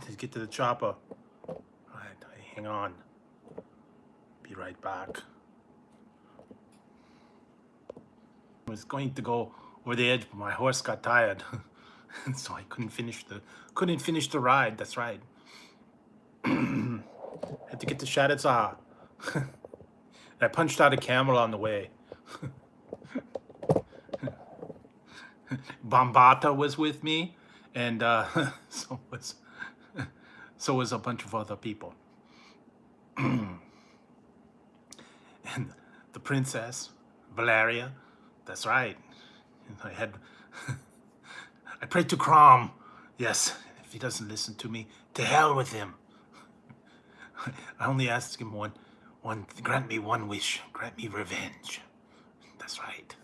to get to the chopper. All right, hang on. Be right back. I was going to go over the edge, but my horse got tired, and so I couldn't finish the ride. That's right. Had to get to Shaditza. I punched out a camel on the way. Bambata was with me, and so was a bunch of other people. And the princess, Valeria, that's right. And I prayed to Crom. Yes, if he doesn't listen to me, to hell with him. I only asked him grant me one wish, grant me revenge. That's right.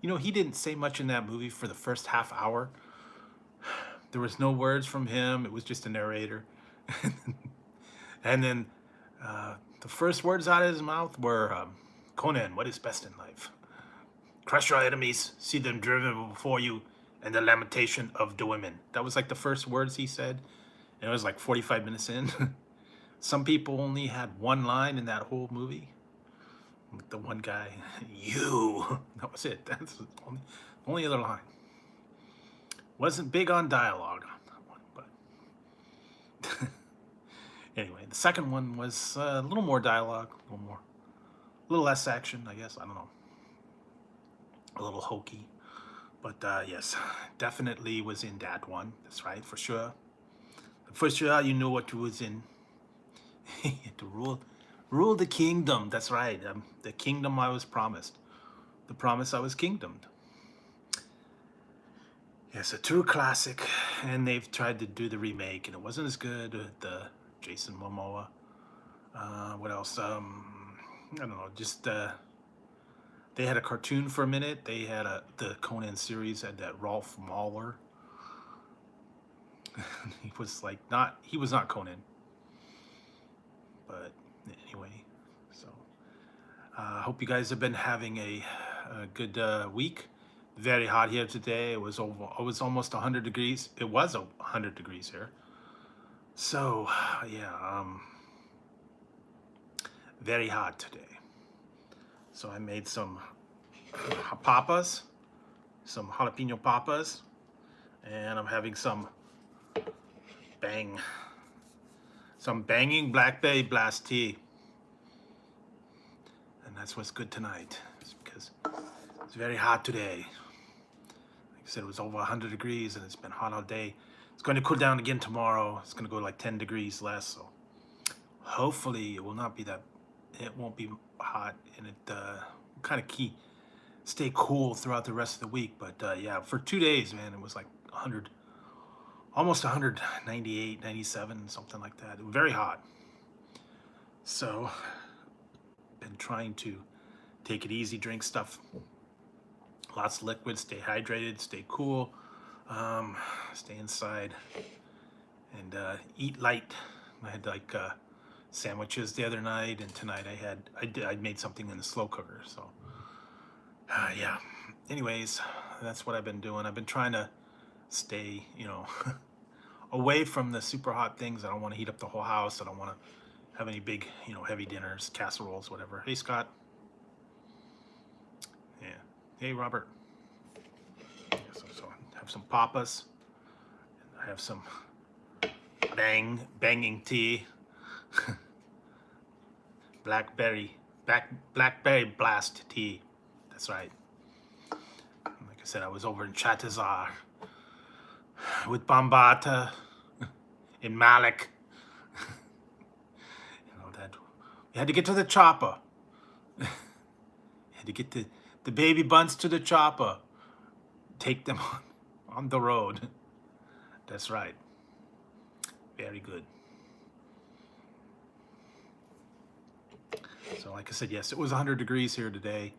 You know, he didn't say much in that movie for the first half hour. There was no words from him. It was just a narrator. And then the first words out of his mouth were, Conan, what is best in life? Crush your enemies, see them driven before you, and the lamentation of the women. That was like the first words he said. And it was like 45 minutes in. Some people only had one line in that whole movie. The one guy, you. That was it. That's the only other line. Wasn't big on dialogue on that one, but anyway, the second one was a little more dialogue, a little less action, I guess. I don't know. A little hokey, but yes, definitely was in that one. That's right, for sure. For sure, you knew what you was in. To rule the kingdom. That's right. The kingdom I was promised. The promise I was kingdomed. Yes, a true classic, and they've tried to do the remake, and it wasn't as good with the Jason Momoa. What else? I don't know. Just they had a cartoon for a minute. They had the Conan series had that Rolf Mahler. He was not Conan. But anyway, so I hope you guys have been having a good week. Very hot here today. It was almost 100 degrees. It was 100 degrees here. So yeah, very hot today. So I made some papas, some jalapeno papas, and I'm having some banging blackberry blast tea. And that's what's good tonight. It's because it's very hot today. Like I said, it was over 100 degrees and it's been hot all day. It's going to cool down again tomorrow. It's going to go like 10 degrees less. So hopefully it will not be that, it won't be hot, and it kind of stay cool throughout the rest of the week. But yeah, for 2 days, man, it was like 100, almost 198, 97, something like that. It was very hot. So been trying to take it easy, drink stuff, lots of liquids, stay hydrated, stay cool, stay inside, and eat light. I had like sandwiches the other night, and tonight I made something in the slow cooker. So yeah, anyways, that's what I've been doing. I've been trying to stay, you know, away from the super hot things. I don't want to heat up the whole house. I don't want to have any big, you know, heavy dinners, casseroles, whatever. Hey, Scott. Yeah. Hey, Robert. Yeah, so I have some papas. I have some banging tea. Blackberry blast tea. That's right. Like I said, I was over in Chatazar with Bambata and Malik. You know, that we had to get to the chopper. Had to get the baby bunts to the chopper. Take them on the road. That's right. Very good. So like I said, yes, it was 100 degrees here today,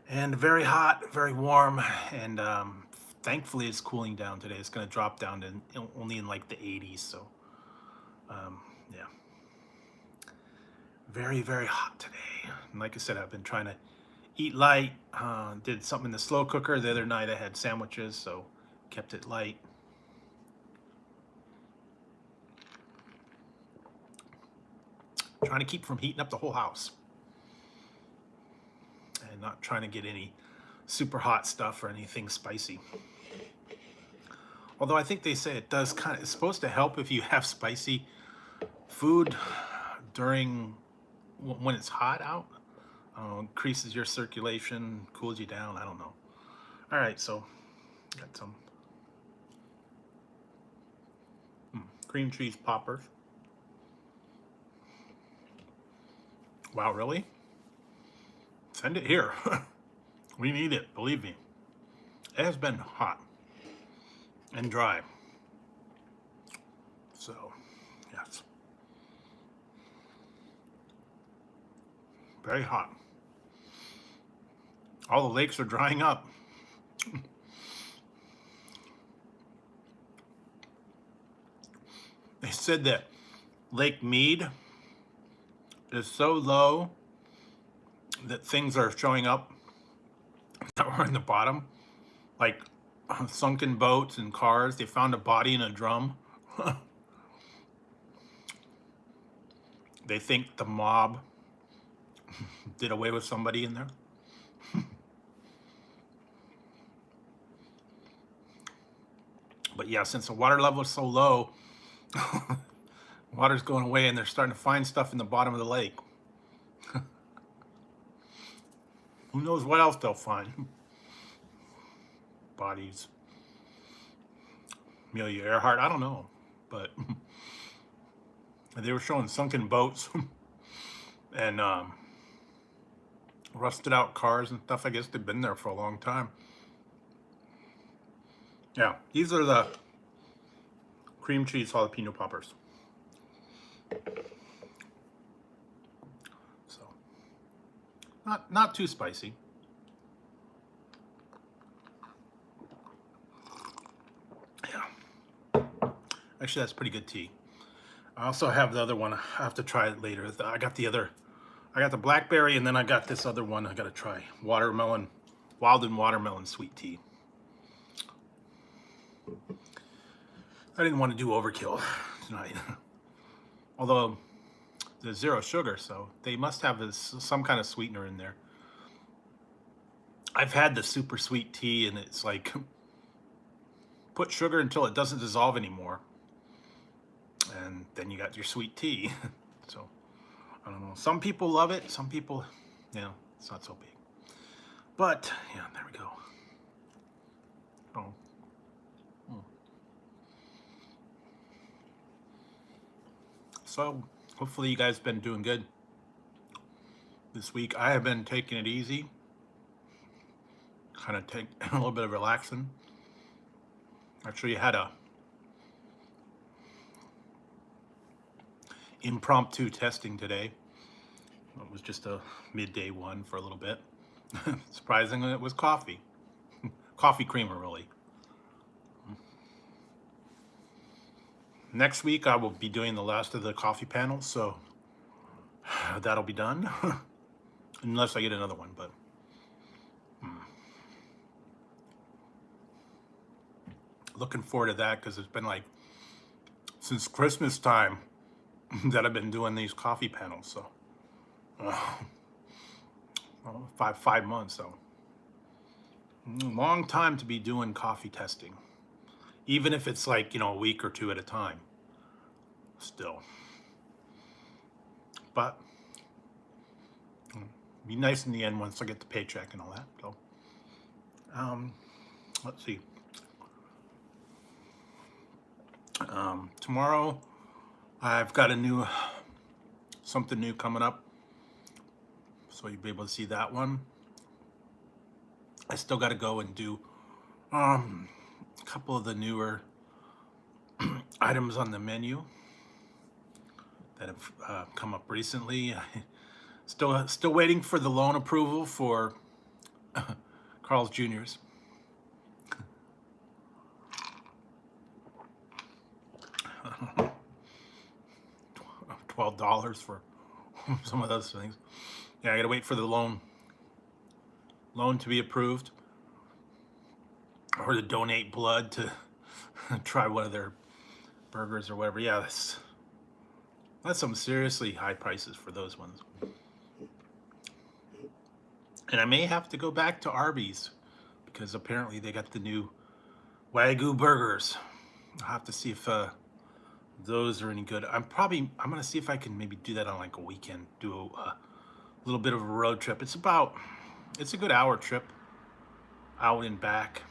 and very hot, very warm, and thankfully it's cooling down today. It's going to drop down to only in like the 80s. So yeah, very, very hot today. And like I said, I've been trying to eat light. Did something in the slow cooker the other night. I had sandwiches, so kept it light. Trying to keep from heating up the whole house. And not trying to get any super hot stuff or anything spicy. Although I think they say it does kind of, it's supposed to help if you have spicy food during, when it's hot out. Increases your circulation, cools you down, I don't know. All right, so got some cream cheese poppers. Wow, really? Send it here. We need it, believe me. It has been hot and dry. So, yes. Very hot. All the lakes are drying up. They said that Lake Mead is so low that things are showing up that were in the bottom, like sunken boats and cars. They found a body in a drum. They think the mob did away with somebody in there. But yeah, since the water level is so low, water's going away and they're starting to find stuff in the bottom of the lake. Who knows what else they'll find? Bodies. Amelia Earhart, I don't know. But they were showing sunken boats and rusted out cars and stuff. I guess they've been there for a long time. Yeah, these are the cream cheese jalapeno poppers. So, not too spicy. Yeah. Actually, that's pretty good tea. I also have the other one. I have to try it later. I got the blackberry, and then I got this other one I got to try. Watermelon, wild and watermelon sweet tea. I didn't want to do overkill tonight. Although there's 0 sugar, so they must have some kind of sweetener in there. I've had the super sweet tea, and it's like, put sugar until it doesn't dissolve anymore. And then you got your sweet tea. So, I don't know. Some people love it. Some people, it's not so big. But, yeah, there we go. Oh. So, hopefully you guys have been doing good this week. I have been taking it easy. Kind of take a little bit of relaxing. Actually, I had a impromptu testing today. It was just a midday one for a little bit. Surprisingly, it was coffee. Coffee creamer, really. Next week, I will be doing the last of the coffee panels, so that'll be done. Unless I get another one, but... Looking forward to that, because it's been like, since Christmas time, that I've been doing these coffee panels, so... five months, so... Long time to be doing coffee testing. Even if it's like, a week or 2 at a time. Still. But, be nice in the end once I get the paycheck and all that. So, let's see. Tomorrow, I've got something new coming up. So you'll be able to see that one. I still got to go and do, a couple of the newer items on the menu that have come up recently. Still waiting for the loan approval for Carl's Jr.'s. $12 for some of those things. Yeah, I gotta wait for the loan to be approved, or to donate blood to try one of their burgers or whatever. Yeah, That's some seriously high prices for those ones. And I may have to go back to Arby's because apparently they got the new Wagyu burgers. I'll have to see if those are any good. I'm gonna see if I can maybe do that on like a weekend. Do a little bit of a road trip. It's a good hour trip, out and back.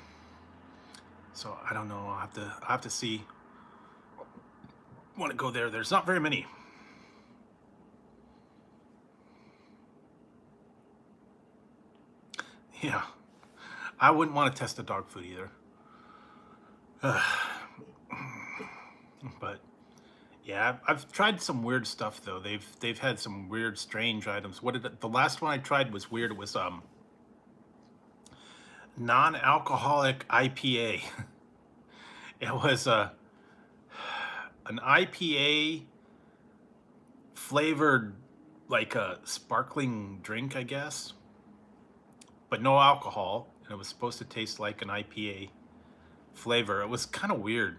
So I don't know. I'll have to see. Want to go there? There's not very many. Yeah, I wouldn't want to test the dog food either. But yeah, I've tried some weird stuff though. They've had some weird, strange items. The last one I tried was weird. It was non-alcoholic IPA. It was an IPA flavored like a sparkling drink, I guess, but no alcohol, and it was supposed to taste like an IPA flavor. It was kind of weird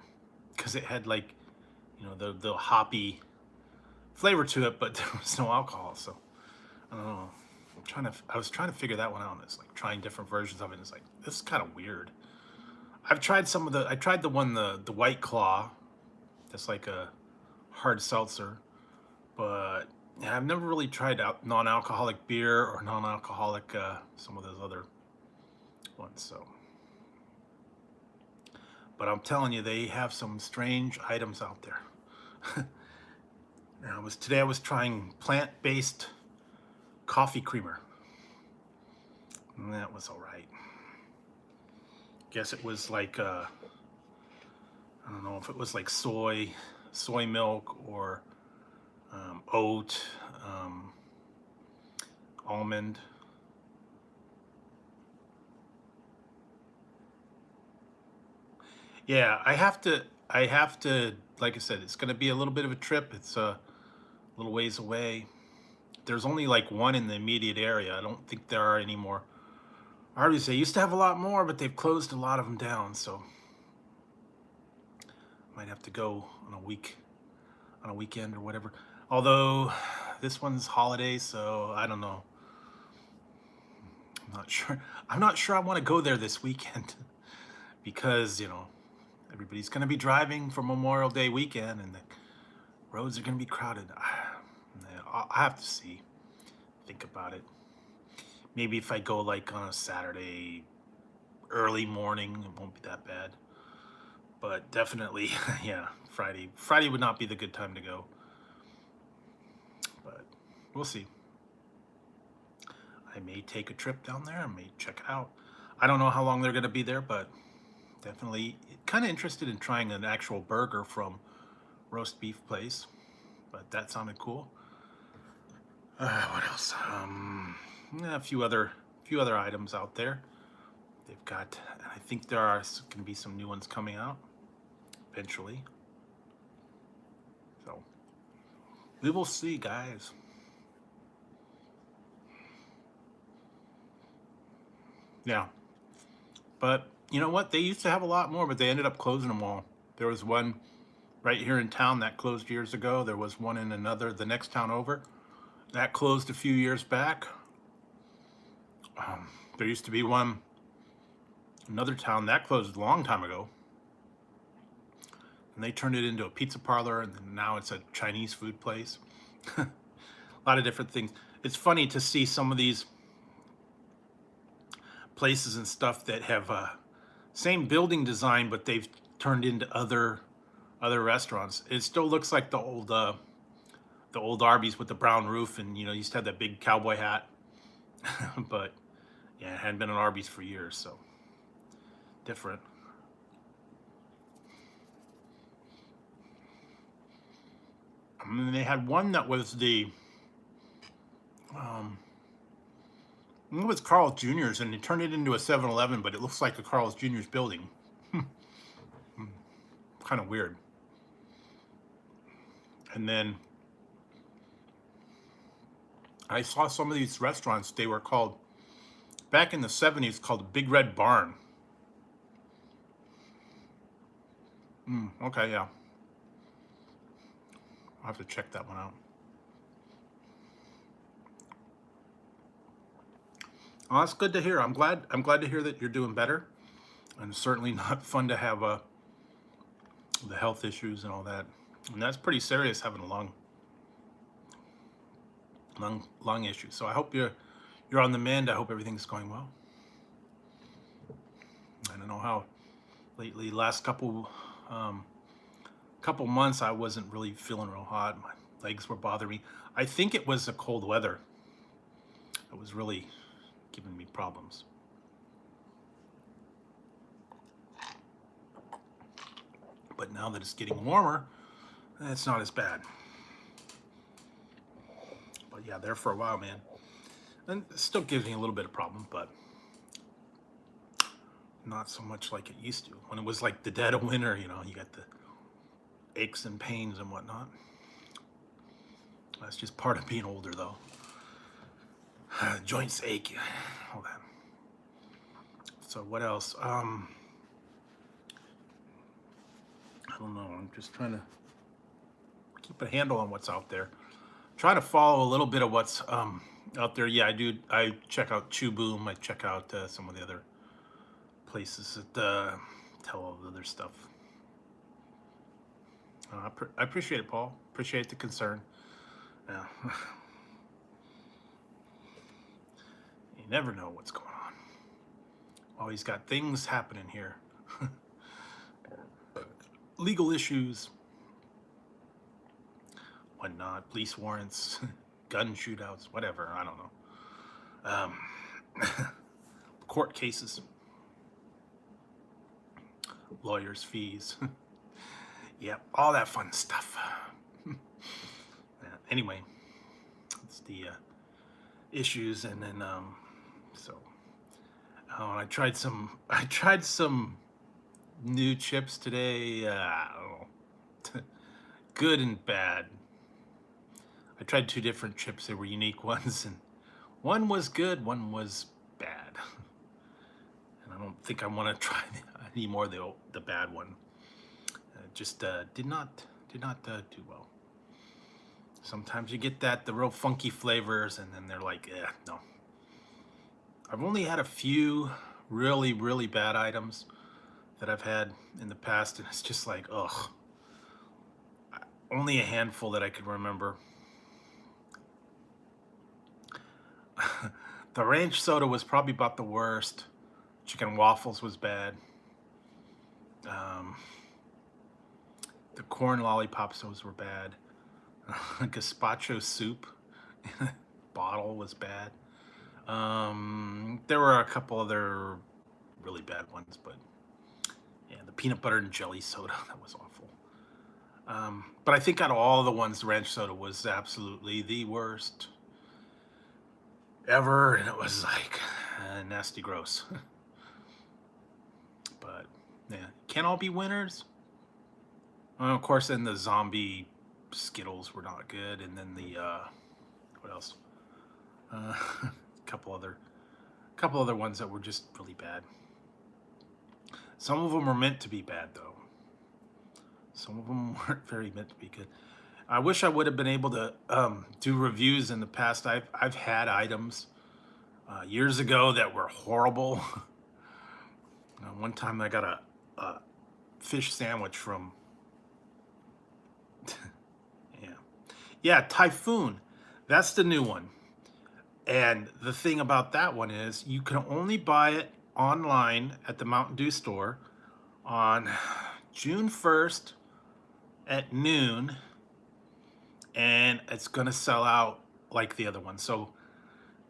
because it had like, you know, the hoppy flavor to it, but there was no alcohol. So I don't know. I was trying to figure that one out. It's like trying different versions of it. And it's like, this is kind of weird. I tried the White Claw. That's like a hard seltzer, but yeah, I've never really tried out non-alcoholic beer or non-alcoholic some of those other ones. So, but I'm telling you, they have some strange items out there. Today I was trying plant-based coffee creamer, and that was all right. Guess it was like I don't know if it was like soy milk or oat, almond. Yeah, I have to, like I said, it's going to be a little bit of a trip. It's a little ways away. There's only like one in the immediate area. I don't think there are any more. Arby's, they used to have a lot more, but they've closed a lot of them down. So might have to go on a weekend or whatever. Although this one's holiday, so I don't know. I'm not sure I want to go there this weekend because, you know, everybody's going to be driving for Memorial Day weekend and the roads are going to be crowded. I have to think about it. Maybe if I go like on a Saturday early morning, it won't be that bad. But definitely, yeah, Friday would not be the good time to go. But we'll see. I may take a trip down there. I may check it out. I don't know how long they're going to be there, but definitely kind of interested in trying an actual burger from roast beef place. But that sounded cool. What else? A few other items out there. They've got, and I think there are going to be some new ones coming out eventually. So we will see, guys. Yeah. But you know what? They used to have a lot more, but they ended up closing them all. There was one right here in town that closed years ago. There was one in the next town over. That closed a few years back. There used to be another town that closed a long time ago. And they turned it into a pizza parlor, and now it's a Chinese food place. A lot of different things. It's funny to see some of these places and stuff that have same building design, but they've turned into other restaurants. It still looks like the old Arby's with the brown roof, and you know, used to have that big cowboy hat. But yeah, it hadn't been an Arby's for years, so different. I mean, they had one that was it was Carl's Jr.'s, and they turned it into a 7-Eleven, but it looks like a Carl's Jr.'s building. Kind of weird. And then I saw some of these restaurants, they were called, back in the 70s, called the Big Red Barn. Okay, yeah. I'll have to check that one out. Well, that's good to hear. I'm glad to hear that you're doing better. And it's certainly not fun to have the health issues and all that. And that's pretty serious, having a lung issue. So I hope you're on the mend. I hope everything's going well. I don't know how lately, last couple months, I wasn't really feeling real hot. My legs were bothering me. I think it was the cold weather that was really giving me problems. But now that it's getting warmer, it's not as bad. But yeah, there for a while, man. And it still gives me a little bit of problem, but not so much like it used to. When it was like the dead of winter, you know, you got the aches and pains and whatnot. That's just part of being older, though. Joints ache, all that. So what else? I don't know. I'm just trying to keep a handle on what's out there. Try to follow a little bit of what's out there. Yeah, I do. I check out Chew Boom. I check out some of the other places that tell all the other stuff. I appreciate it, Paul. Appreciate the concern. Yeah. You never know what's going on. Always got things happening here. Legal issues, whatnot, police warrants, gun shootouts, whatever, I don't know. Court cases, lawyers' fees. Yep, all that fun stuff. Anyway, it's the issues, and then and I tried some new chips today. I don't know. Good and bad. I tried two different chips. They were unique ones, and one was good, one was bad. And I don't think I want to try any more of the bad one. Just did not do well. Sometimes you get the real funky flavors, and then they're like, no. I've only had a few really, really bad items that I've had in the past, and it's just like, ugh. Only a handful that I could remember. The ranch soda was probably about the worst. Chicken waffles was bad. The corn lollipops, those were bad. Gazpacho soup in a bottle was bad. There were a couple other really bad ones, but yeah, the peanut butter and jelly soda, that was awful. But I think out of all the ones, the ranch soda was absolutely the worst ever, and it was like nasty gross. But yeah, can't all be winners. Well, of course, then the zombie Skittles were not good, and then the what else? A couple other ones that were just really bad. Some of them were meant to be bad, though. Some of them weren't very meant to be good. I wish I would have been able to do reviews in the past. I've had items years ago that were horrible. One time I got a fish sandwich from yeah, Typhoon. That's the new one. And the thing about that one is you can only buy it online at the Mountain Dew store on June 1st at noon, and it's gonna sell out like the other one. So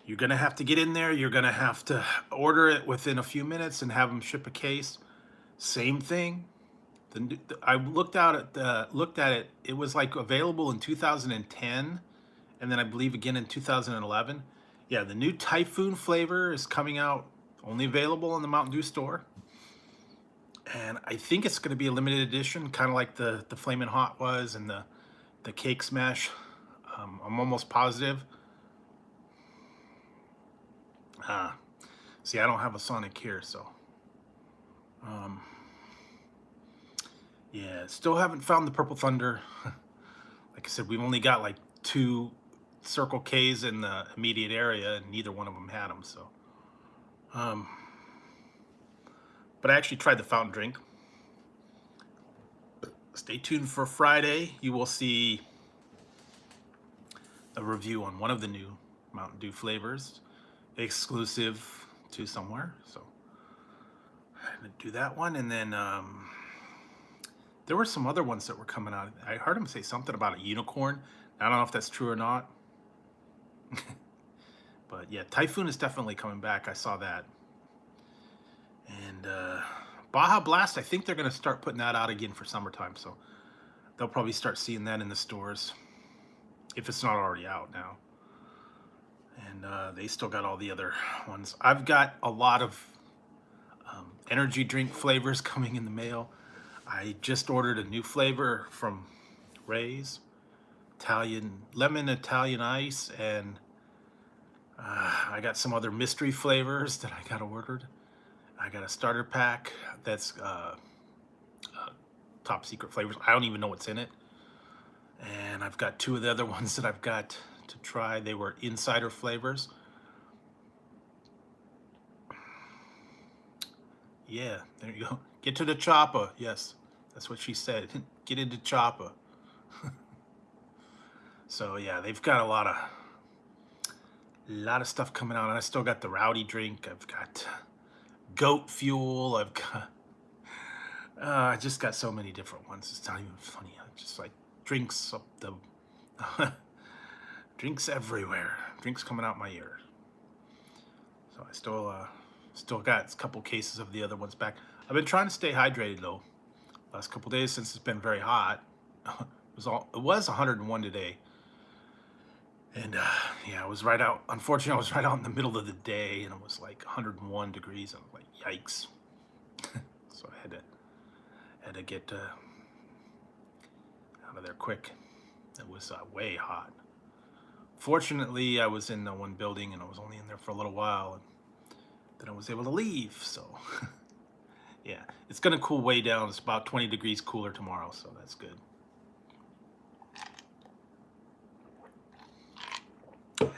you're gonna have to get in there, you're gonna have to order it within a few minutes and have them ship a case. Same thing. I looked at it, it was like available in 2010, and then I believe again in 2011. Yeah, the new Typhoon flavor is coming out, only available in the Mountain Dew store. And I think it's going to be a limited edition, kind of like the Flamin' Hot was, and the Cake Smash. I'm almost positive. See, I don't have a Sonic here, so. Yeah, still haven't found the Purple Thunder. like I said, we've only got like 2 Circle K's in the immediate area, and neither one of them had them. So, but I actually tried the fountain drink. Stay tuned for Friday. You will see a review on one of the new Mountain Dew flavors, exclusive to somewhere. So I'm gonna do that one, and then there were some other ones that were coming out. I heard him say something about a unicorn. I don't know if that's true or not. But yeah, Typhoon is definitely coming back. I saw that. And Baja Blast, I think they're going to start putting that out again for summertime. So they'll probably start seeing that in the stores, if it's not already out now. And they still got all the other ones. I've got a lot of energy drink flavors coming in the mail. I just ordered a new flavor from Ray's, lemon Italian ice, and I got some other mystery flavors that I got ordered. I got a starter pack that's top secret flavors. I don't even know what's in it. And I've got 2 of the other ones that I've got to try. They were insider flavors. Yeah, there you go. Get to the chopper. Yes, that's what she said. Get into chopper. So yeah, they've got a lot of stuff coming out. And I still got the rowdy drink. I've got goat fuel. I've got I just got so many different ones. It's not even funny. I just like drinks up the drinks everywhere. Drinks coming out my ear. So I still got a couple cases of the other ones back. I've been trying to stay hydrated though. Last couple days since it's been very hot. It was 101 today. And yeah, I was right out. Unfortunately, I was right out in the middle of the day, and it was like 101 degrees. I'm like, yikes! So I had to get out of there quick. It was way hot. Fortunately, I was in one building, and I was only in there for a little while, and then I was able to leave. So yeah, it's gonna cool way down. It's about 20 degrees cooler tomorrow, so that's good.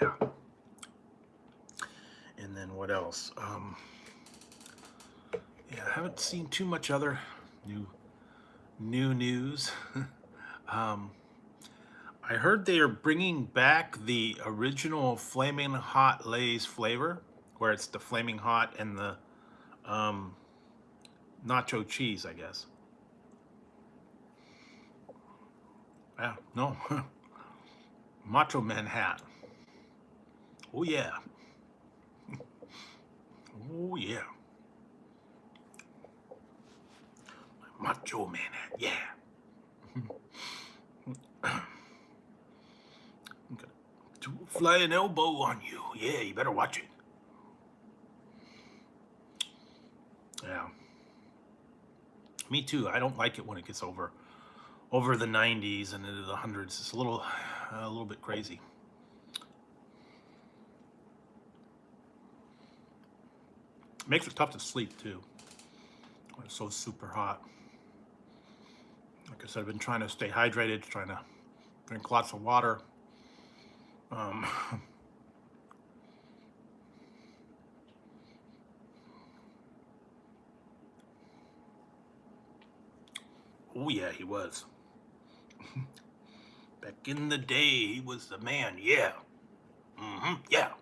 Yeah. And then what else? Yeah, I haven't seen too much other new news. I heard they are bringing back the original Flaming Hot Lay's flavor, where it's the Flaming Hot and the nacho cheese, I guess. Yeah, no. Macho Man hat. Oh yeah. Oh yeah. Macho Man hat, yeah. I'm gonna fly an elbow on you. Yeah, you better watch it. Yeah. Me too. I don't like it when it gets over the 90s and into the hundreds. It's a little bit crazy. Makes it tough to sleep too when it's so super hot. Like I said, I've been trying to stay hydrated, trying to drink lots of water. Oh yeah, he was. Back in the day, he was the man. Yeah. Yeah.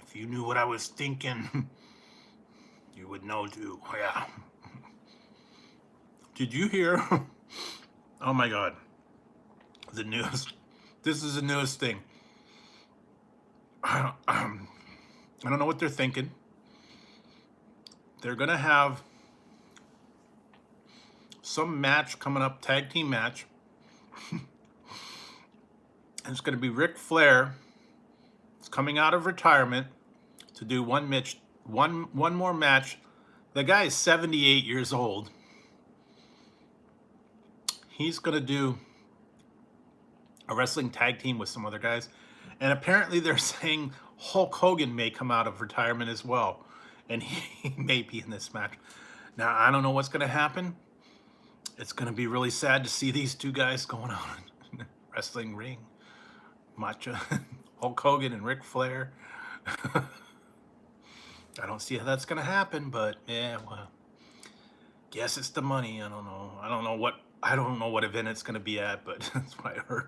If you knew what I was thinking, you would know too. Yeah. Did you hear? Oh my God. The news. This is the newest thing. I don't know what they're thinking. They're gonna have some match coming up, tag team match. And it's gonna be Ric Flair. It's coming out of retirement to do one more match. The guy is 78 years old. He's gonna do a wrestling tag team with some other guys, And apparently they're saying Hulk Hogan may come out of retirement as well, and he may be in this match. Now, I don't know what's going to happen. It's going to be really sad to see these two guys going on in a wrestling ring. Macho, Hulk Hogan and Ric Flair. I don't see how that's going to happen, but yeah, well, guess it's the money. I don't know. I don't know what event it's going to be at, but that's what I heard.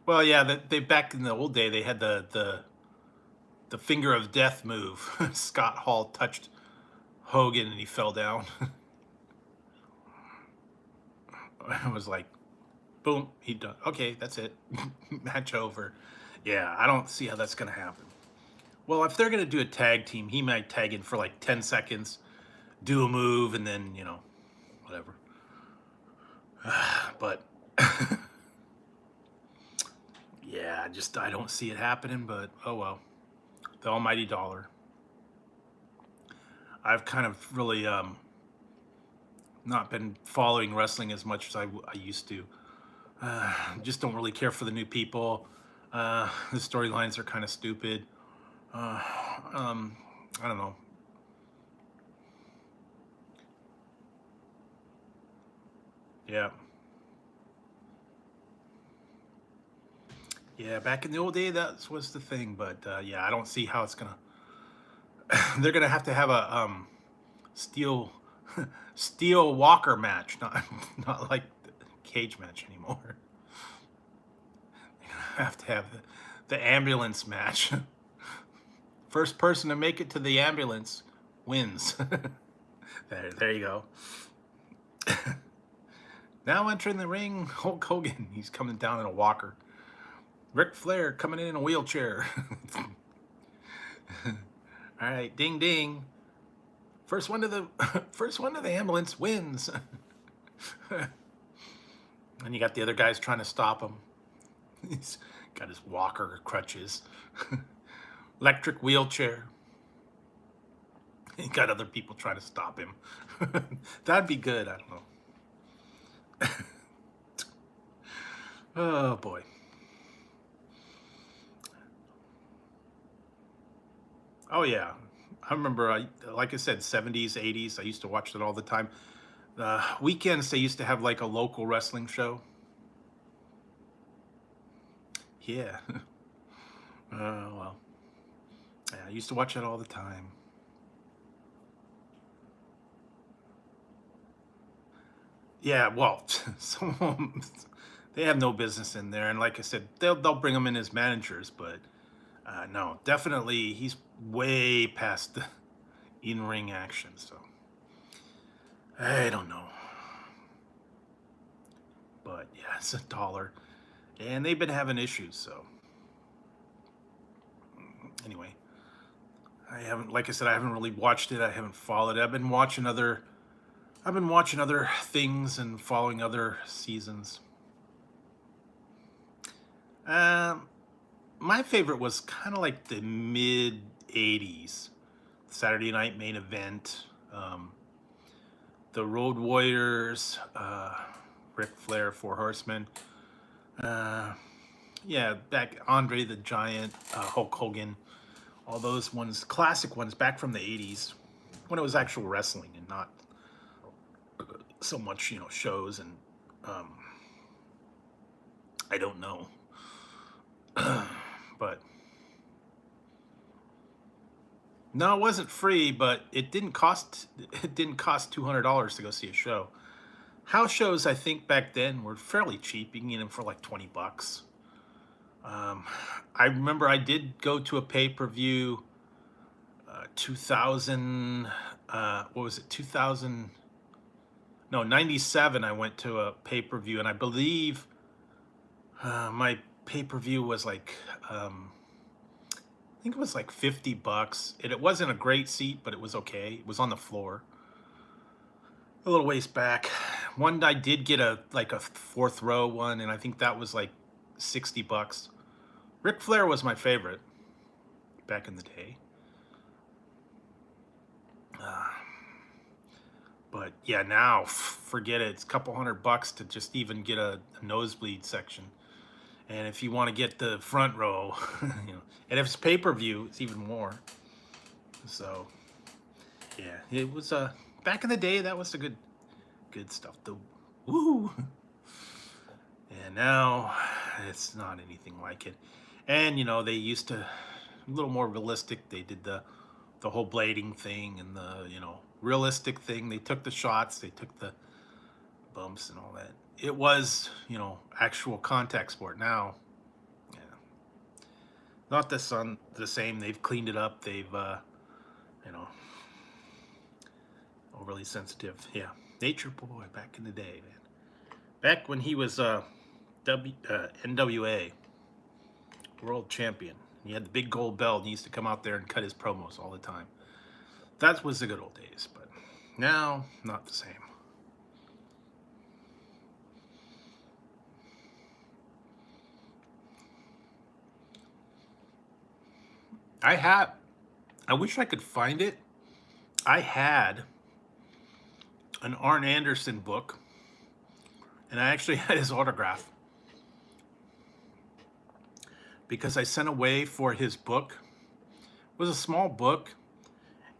Well, yeah, they back in the old day they had the finger of death move. Scott Hall touched Hogan and he fell down. I was like, boom, he done. Okay, that's it. Match over. Yeah, I don't see how that's gonna happen. Well, if they're gonna do a tag team, he might tag in for like 10 seconds, do a move, and then, you know, whatever. But yeah, I don't see it happening, but oh well. The almighty dollar. I've kind of really not been following wrestling as much as I used to. Just don't really care for the new people. The storylines are kind of stupid. I don't know. Yeah. Yeah, back in the old day, that was the thing. But yeah, I don't see how it's gonna. They're gonna have to have a steel steel walker match, not like the cage match anymore. They're gonna have to have the ambulance match. First person to make it to the ambulance wins. There you go. Now entering the ring, Hulk Hogan. He's coming down in a walker. Ric Flair coming in a wheelchair. All right, ding ding. First one to the ambulance wins. And you got the other guys trying to stop him. He's got his walker crutches. Electric wheelchair. He got other people trying to stop him. That'd be good. I don't know. Oh boy. Oh yeah. I remember, like I said, 70s, 80s. I used to watch it all the time. Weekends, they used to have like a local wrestling show. Yeah. Well. Yeah, I used to watch it all the time. Yeah, well, some they have no business in there, and like I said, they'll bring them in as managers, but no, definitely he's way past the in-ring action. So I don't know, but yeah, it's a dollar, and they've been having issues. So anyway, I haven't, like I said, I haven't really watched it. I haven't followed it. I've been watching other things and following other seasons. Um, my favorite was kind of like the mid '80s, Saturday Night Main Event, the Road Warriors, Ric Flair, Four Horsemen. Uh, yeah, back Andre the Giant, Hulk Hogan, all those ones, classic ones back from the '80s, when it was actual wrestling and not so much, you know, shows and um, I don't know, but no, it wasn't free, but it didn't cost. It didn't cost $200 to go see a show. House shows, I think back then were fairly cheap. You can get them for like $20. Um, I remember I did go to a pay-per-view, 2000. What was it? 2000. No, 97. I went to a pay-per-view, and I believe my pay-per-view was like. I think it was like $50. It wasn't a great seat, but it was okay. It was on the floor, a little ways back. One I did get a fourth row one, and I think that was like $60. Ric Flair was my favorite back in the day. But yeah, now forget it. It's a couple $100 to just even get a nosebleed section. And if you want to get the front row, you know, and if it's pay-per-view, it's even more. So yeah, it was back in the day, that was the good stuff. The woo. And now it's not anything like it. And you know, they used to a little more realistic. They did the whole blading thing and the, you know, realistic thing. They took the shots, they took the bumps and all that. It was, you know, actual contact sport. Now, yeah, not the same. They've cleaned it up. They've you know, overly sensitive. Yeah, Nature Boy back in the day, man. Back when he was NWA world champion. He had the big gold belt. He used to come out there and cut his promos all the time. That was the good old days, but now, not the same. I wish I could find it. I had an Arn Anderson book, and I actually had his autograph because I sent away for his book. It was a small book,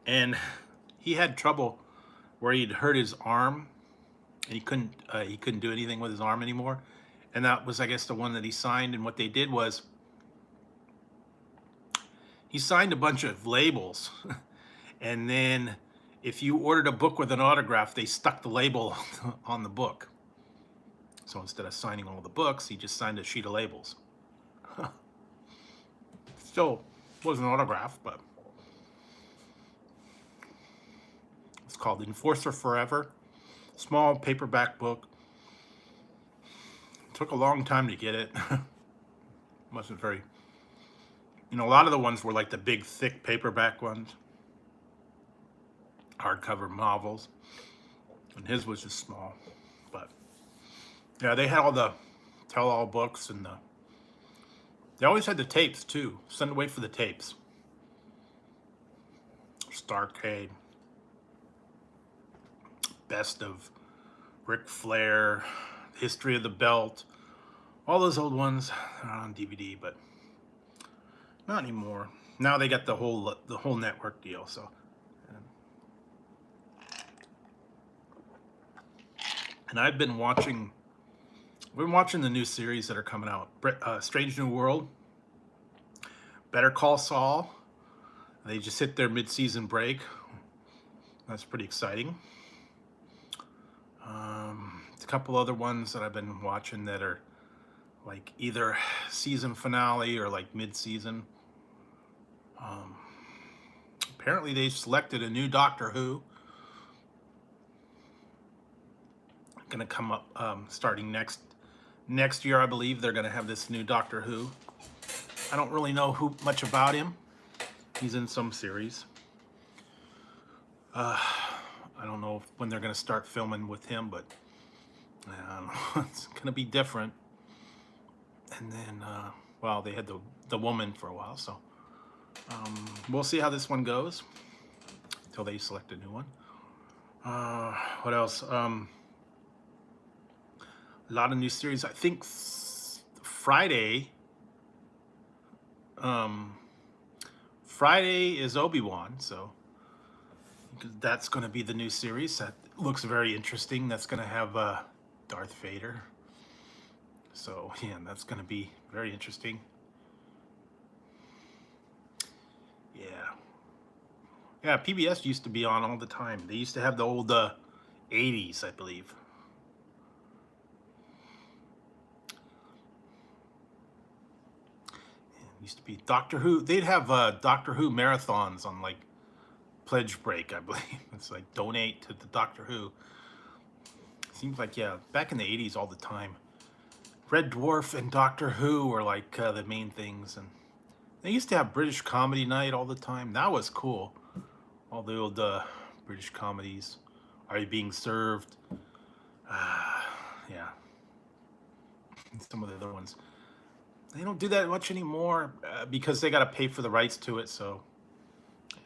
and he had trouble where he'd hurt his arm, and he couldn't do anything with his arm anymore. And that was, I guess, the one that he signed. And what they did was he signed a bunch of labels, and then if you ordered a book with an autograph, they stuck the label on the book. So instead of signing all the books, he just signed a sheet of labels. Still was an autograph, but it's called Enforcer Forever. Small paperback book. Took a long time to get it. Wasn't very, you know, a lot of the ones were like the big, thick paperback ones, hardcover novels, and his was just small. But yeah, they had all the tell-all books, and they always had the tapes too. Send away for the tapes. Starcade, Best of Ric Flair, History of the Belt, all those old ones are on DVD, but not anymore. Now they got the whole network deal. So, and I've been watching. We're watching the new series that are coming out. Strange New World, Better Call Saul. They just hit their mid-season break. That's pretty exciting. A couple other ones that I've been watching that are like either season finale or like mid-season. Apparently they selected a new Doctor Who. Going to come up starting next year, I believe. They're going to have this new Doctor Who. I don't really know much about him. He's in some series. I don't know when they're going to start filming with him, but I don't know. It's going to be different. And then, well, they had the woman for a while, so we'll see how this one goes until they select a new one. What else? A lot of new series. I think Friday is Obi-Wan, so that's going to be the new series. That looks very interesting. That's going to have Darth Vader. So, yeah, that's going to be very interesting. Yeah. Yeah, PBS used to be on all the time. They used to have the old 80s, I believe. It used to be Doctor Who. They'd have Doctor Who marathons on, like, pledge break, I believe. It's like donate to the Doctor Who. Seems like, yeah, back in the 80s all the time. Red Dwarf and Doctor Who were like the main things. And they used to have British Comedy Night all the time. That was cool. All the old British comedies. Are You Being Served? Yeah. And some of the other ones. They don't do that much anymore because they got to pay for the rights to it. So, yeah.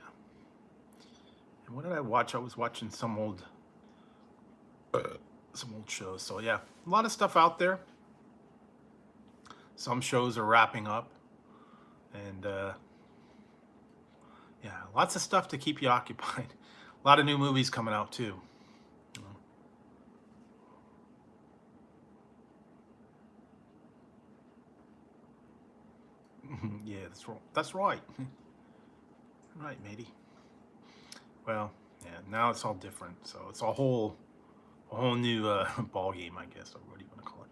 And what did I watch? I was watching some old some old shows. So yeah, a lot of stuff out there. Some shows are wrapping up, and yeah, lots of stuff to keep you occupied. A lot of new movies coming out too. You know. Yeah, that's right. That's right. Right, matey. Well, yeah. Now it's all different. So it's a whole new ball game, I guess, or what do you want to call it?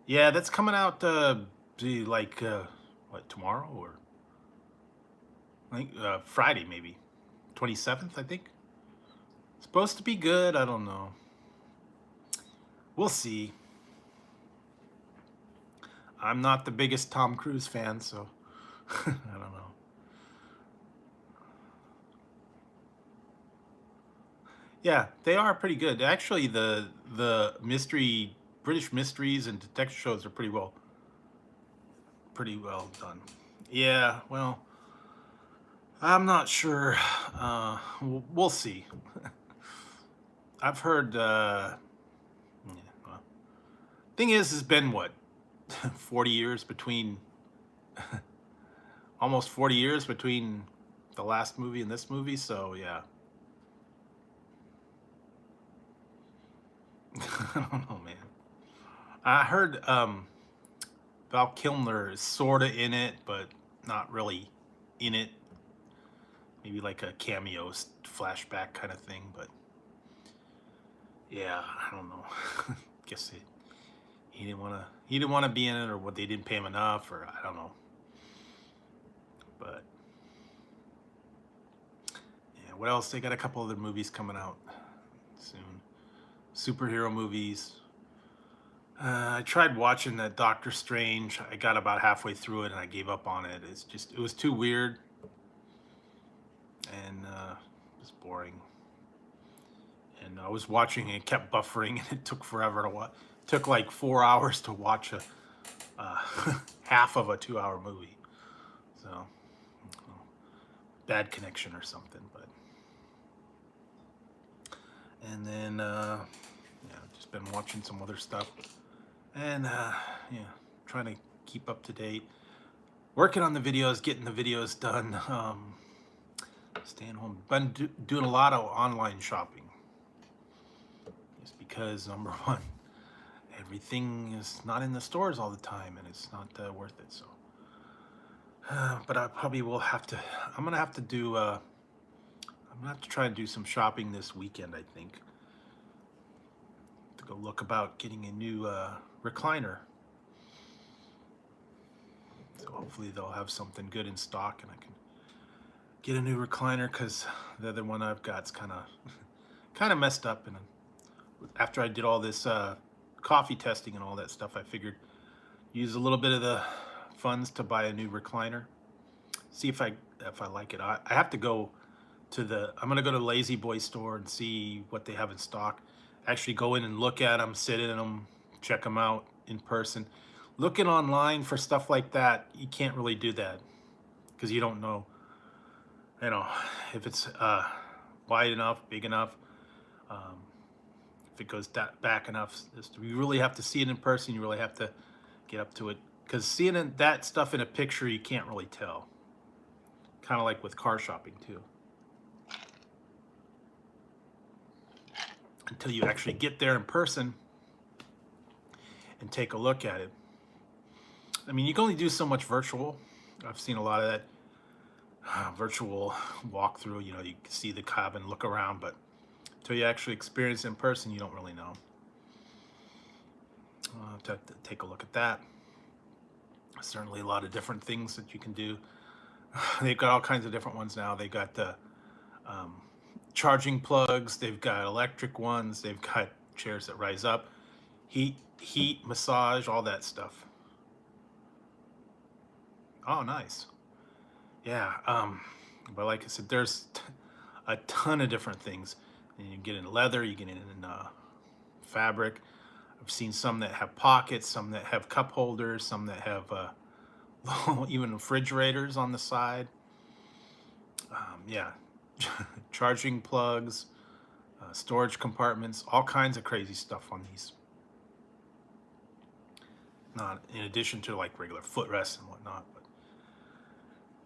Yeah, that's coming out. Like what, tomorrow, or I think Friday, maybe 27th. I think supposed to be good. I don't know. We'll see. I'm not the biggest Tom Cruise fan, so I don't know. Yeah, they are pretty good. Actually, the mystery British mysteries and detective shows are pretty well done. Yeah, well, I'm not sure. We'll see. I've heard. Yeah, well, thing is, it's been what 40 years between, almost 40 years between the last movie and this movie. So yeah, I don't know, man. I heard Val Kilmer is sorta in it, but not really in it. Maybe like a cameo flashback kind of thing, but yeah, I don't know. Guess he didn't want to be in it, or what, they didn't pay him enough, or I don't know. But yeah, what else? They got a couple other movies coming out soon. Superhero movies. I tried watching that Doctor Strange. I got about halfway through it and I gave up on it. It was too weird, and it was boring. And I was watching it, it kept buffering, and it took forever to watch. It took like 4 hours to watch a half of a 2-hour movie. So bad connection or something. But and then yeah, just been watching some other stuff, and yeah, trying to keep up to date. Working on the videos, getting the videos done. Staying home. Been doing a lot of online shopping. Just because, number one, everything is not in the stores all the time, and it's not worth it. So, but I probably will have to. I'm gonna have to do. I'm gonna have to try and do some shopping this weekend. I think to go look about getting a new recliner. So hopefully they'll have something good in stock, and I can get a new recliner, because the other one I've got's kind of messed up. And after I did all this coffee testing and all that stuff, I figured use a little bit of the funds to buy a new recliner. See if I like it. I have to go to I'm gonna go to the Lazy Boy store and see what they have in stock. Actually go in and look at them, sit in them, check them out in person. Looking online for stuff like that, you can't really do that, because you don't know, if it's wide enough, big enough, if it goes back enough. You really have to see it in person. You really have to get up to it, because seeing that stuff in a picture, you can't really tell. Kind of like with car shopping too. Until you actually get there in person and take a look at it. I mean, you can only do so much virtual. I've seen a lot of that virtual walkthrough. You can see the cabin, look around, but until you actually experience it in person, you don't really know. I'll have to take a look at that. Certainly a lot of different things that you can do. They've got all kinds of different ones now. They got the charging plugs. They've got electric ones. They've got chairs that rise up, heat, massage, all that stuff. Oh, nice. Yeah. But like I said, there's a ton of different things. And you get in leather, you get in fabric. I've seen some that have pockets, some that have cup holders, some that have even refrigerators on the side. Yeah, charging plugs, storage compartments, all kinds of crazy stuff on these. Not in addition to like regular footrests and whatnot, but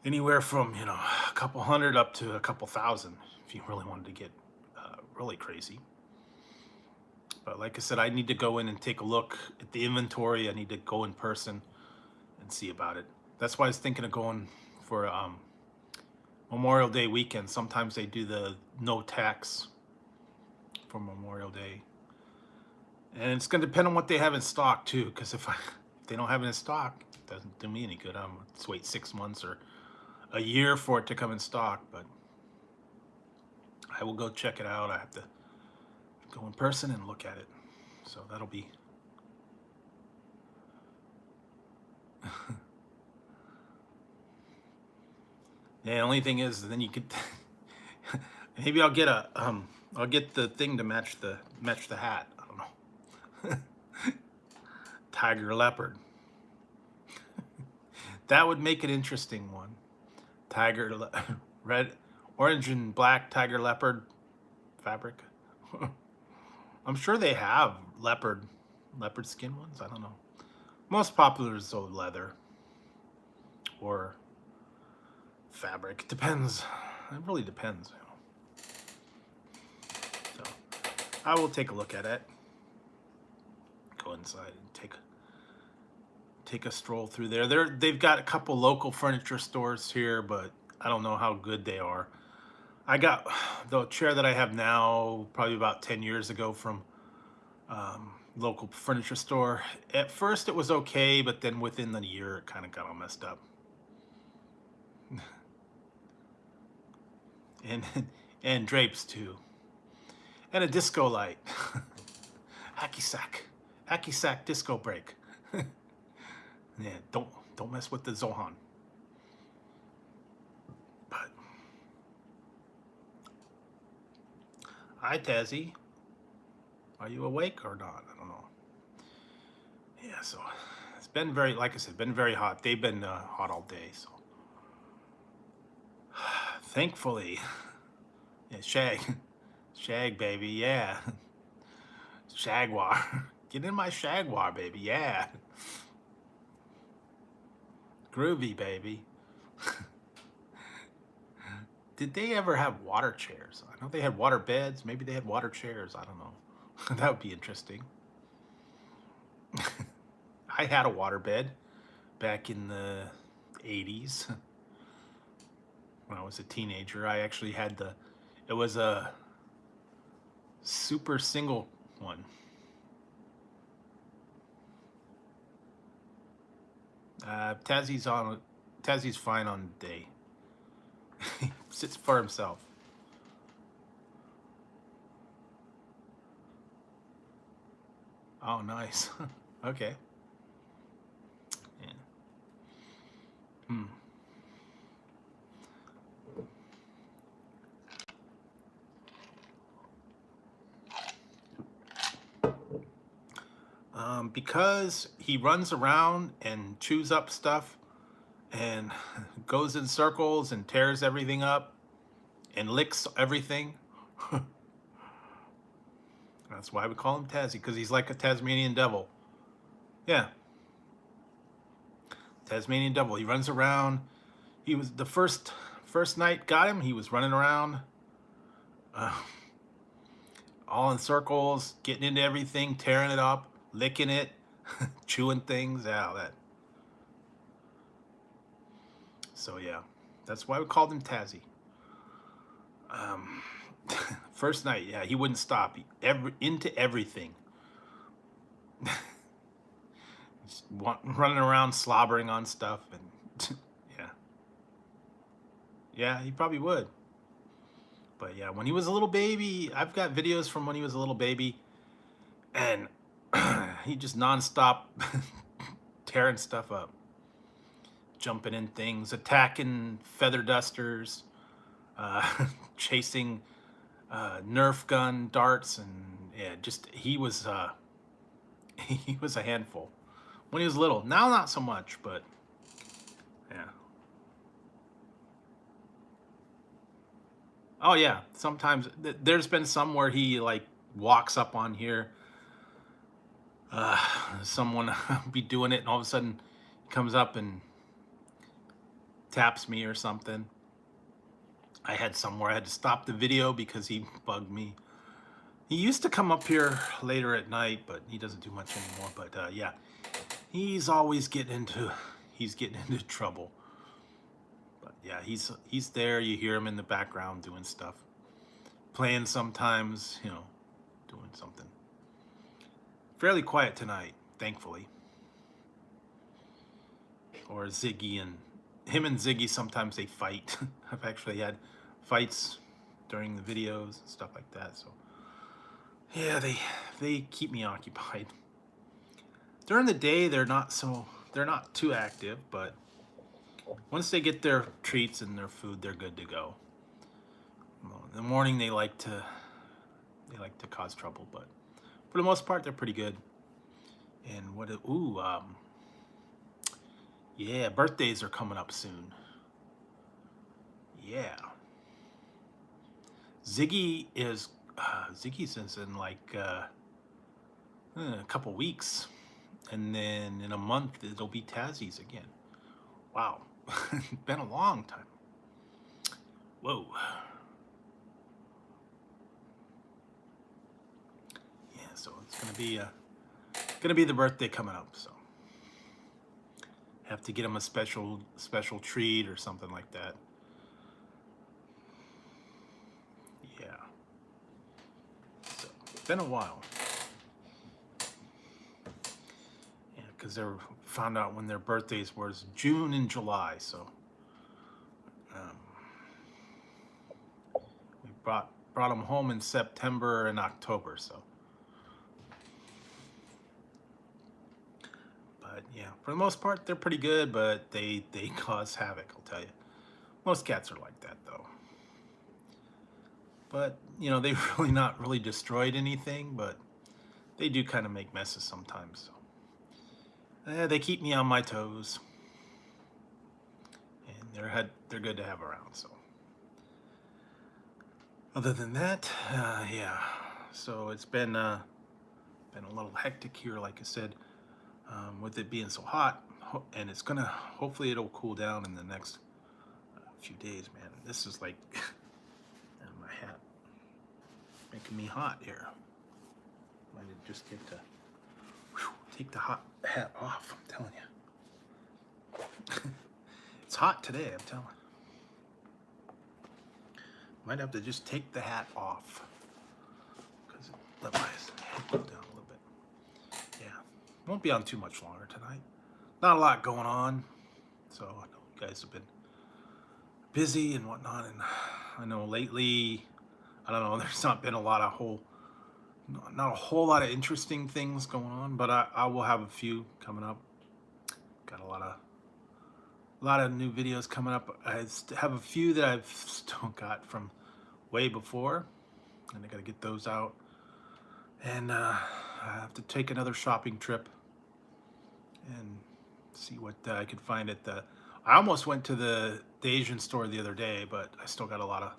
anywhere from, you know, a couple hundred up to a couple thousand if you really wanted to get really crazy. But like I said, I need to go in and take a look at the inventory. I need to go in person and see about it. That's why I was thinking of going for Memorial Day weekend. Sometimes they do the no tax for Memorial Day. And it's going to depend on what they have in stock too, because if they don't have it in stock, it doesn't do me any good. I'm going to wait 6 months or a year for it to come in stock, but I will go check it out. I have to go in person and look at it. So that'll be yeah, the only thing is then you could maybe I'll get I'll get the thing to match the hat. I don't know. Tiger leopard. That would make an interesting one. Red, orange and black tiger leopard fabric. I'm sure they have leopard skin ones. I don't know. Most popular is though leather or fabric. It depends. It really depends. You know. So I will take a look at it. Go inside and take a stroll through there. They've got a couple local furniture stores here, but I don't know how good they are. I got the chair that I have now probably about 10 years ago from local furniture store. At first it was okay, but then within the year it kind of got all messed up. and drapes too. And a disco light. Hacky sack disco break. Yeah, don't mess with the Zohan. But hi Tazzy. Are you awake or not? I don't know. Yeah, so it's been very, like I said, been very hot. They've been hot all day, so thankfully. Yeah, shag baby, yeah. Jaguar. Get in my Jaguar, baby, yeah. Groovy, baby. Did they ever have water chairs? I know they had water beds. Maybe they had water chairs. I don't know. That would be interesting. I had a water bed back in the 80s. When I was a teenager, I actually had it was a super single one. Tazzy's fine on the day. He sits for himself. Oh, nice. Okay. Yeah. Hmm. Because he runs around and chews up stuff and goes in circles and tears everything up and licks everything. That's why we call him Tazzy, because he's like a Tasmanian devil. Yeah. Tasmanian devil. He runs around. He was the first night got him. He was running around, all in circles, getting into everything, tearing it up, licking it, chewing things out. So yeah, that's why we called him Tazzy. First night, yeah, he wouldn't stop. Into everything. Just running around slobbering on stuff, and yeah, he probably would. But yeah, when he was a little baby, I've got videos from when he was a little baby, and he just nonstop tearing stuff up, jumping in things, attacking feather dusters, chasing Nerf gun darts, and yeah, just he was a handful when he was little. Now not so much, but yeah. Oh yeah, sometimes there's been some where he like walks up on here. Uh, Someone be doing it, and all of a sudden he comes up and taps me or something. I had somewhere I had to stop the video because he bugged me. He used to come up here later at night, but he doesn't do much anymore. But yeah, he's always getting into trouble. But yeah, he's there. You hear him in the background doing stuff, playing sometimes, doing something. Fairly quiet tonight, thankfully. Or Ziggy and him and Ziggy sometimes they fight. I've actually had fights during the videos and stuff like that. So yeah, they keep me occupied. During the day they're not too active, but once they get their treats and their food, they're good to go. Well, in the morning they like to cause trouble, but for the most part they're pretty good. And yeah, birthdays are coming up soon. Yeah. Ziggy's is in like a couple weeks, and then in a month it'll be Tazzie's again. Wow, been a long time. Whoa. Yeah, so it's gonna be the birthday coming up. So have to get him a special treat or something like that. Yeah. So been a while. Yeah, because they found out when their birthdays was June and July. So um, we brought them home in September and October. So. But yeah, for the most part, they're pretty good, but they cause havoc, I'll tell you. Most cats are like that, though. But, they've really not really destroyed anything, but they do kind of make messes sometimes. So. They keep me on my toes. And they're good to have around, so. Other than that, yeah. So it's been a little hectic here, like I said. With it being so hot, and it's gonna hopefully it'll cool down in the next few days, man. This is like my hat making me hot here. Might just get to take the hot hat off. I'm telling you, it's hot today. I'm telling you. Might have to just take the hat off because let my head cool down a little bit. Yeah. Won't be on too much longer tonight. Not a lot going on, so I know you guys have been busy and whatnot, and I know lately, I don't know, there's not been not a whole lot of interesting things going on, but I will have a few coming up. Got a lot of new videos coming up. I have a few that I've still got from way before, and I got to get those out. And I have to take another shopping trip and see what I could find at the. I almost went to the Asian store the other day, but I still got a lot of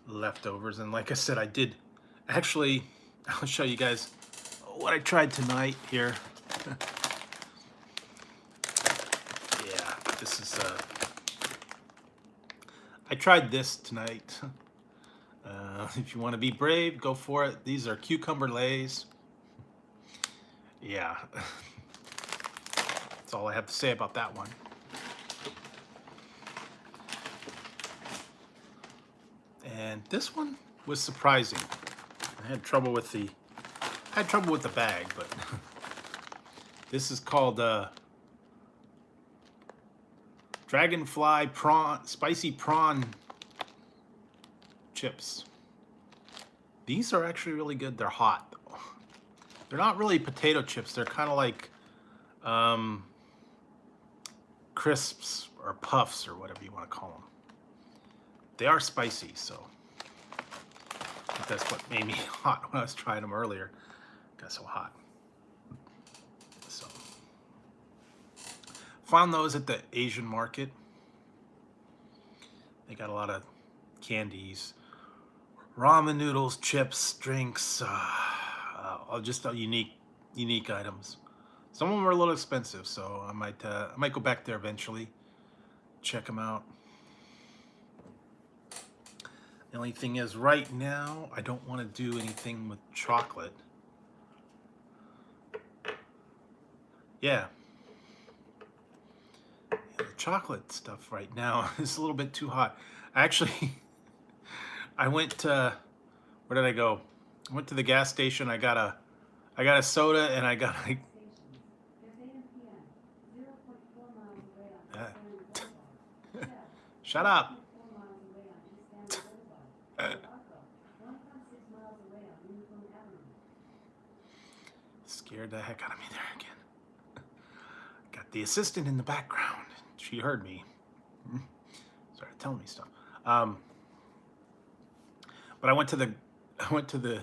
leftovers. And like I said, I did actually. I'll show you guys what I tried tonight here. Yeah, this is. I tried this tonight. If you want to be brave, go for it. These are cucumber lays. Yeah. That's all I have to say about that one. And this one was surprising. I had trouble with the bag, but this is called Dragonfly spicy prawn chips. These are actually really good. They're hot though. They're not really potato chips. They're kind of like crisps or puffs or whatever you want to call them. They are spicy, so I think that's what made me hot when I was trying them earlier. Got so hot. So found those at the Asian market. They got a lot of candies. ramen noodles, chips, drinks, just unique items. Some of them are a little expensive, so I might go back there eventually, check them out. The only thing is, right now, I don't want to do anything with chocolate. Yeah. The chocolate stuff right now is a little bit too hot. Actually, I went to, where did I go? I went to the gas station. I got a soda and I got a, shut up. Scared the heck out of me there again. Got the assistant in the background. She heard me. Started telling me stuff. But I went to the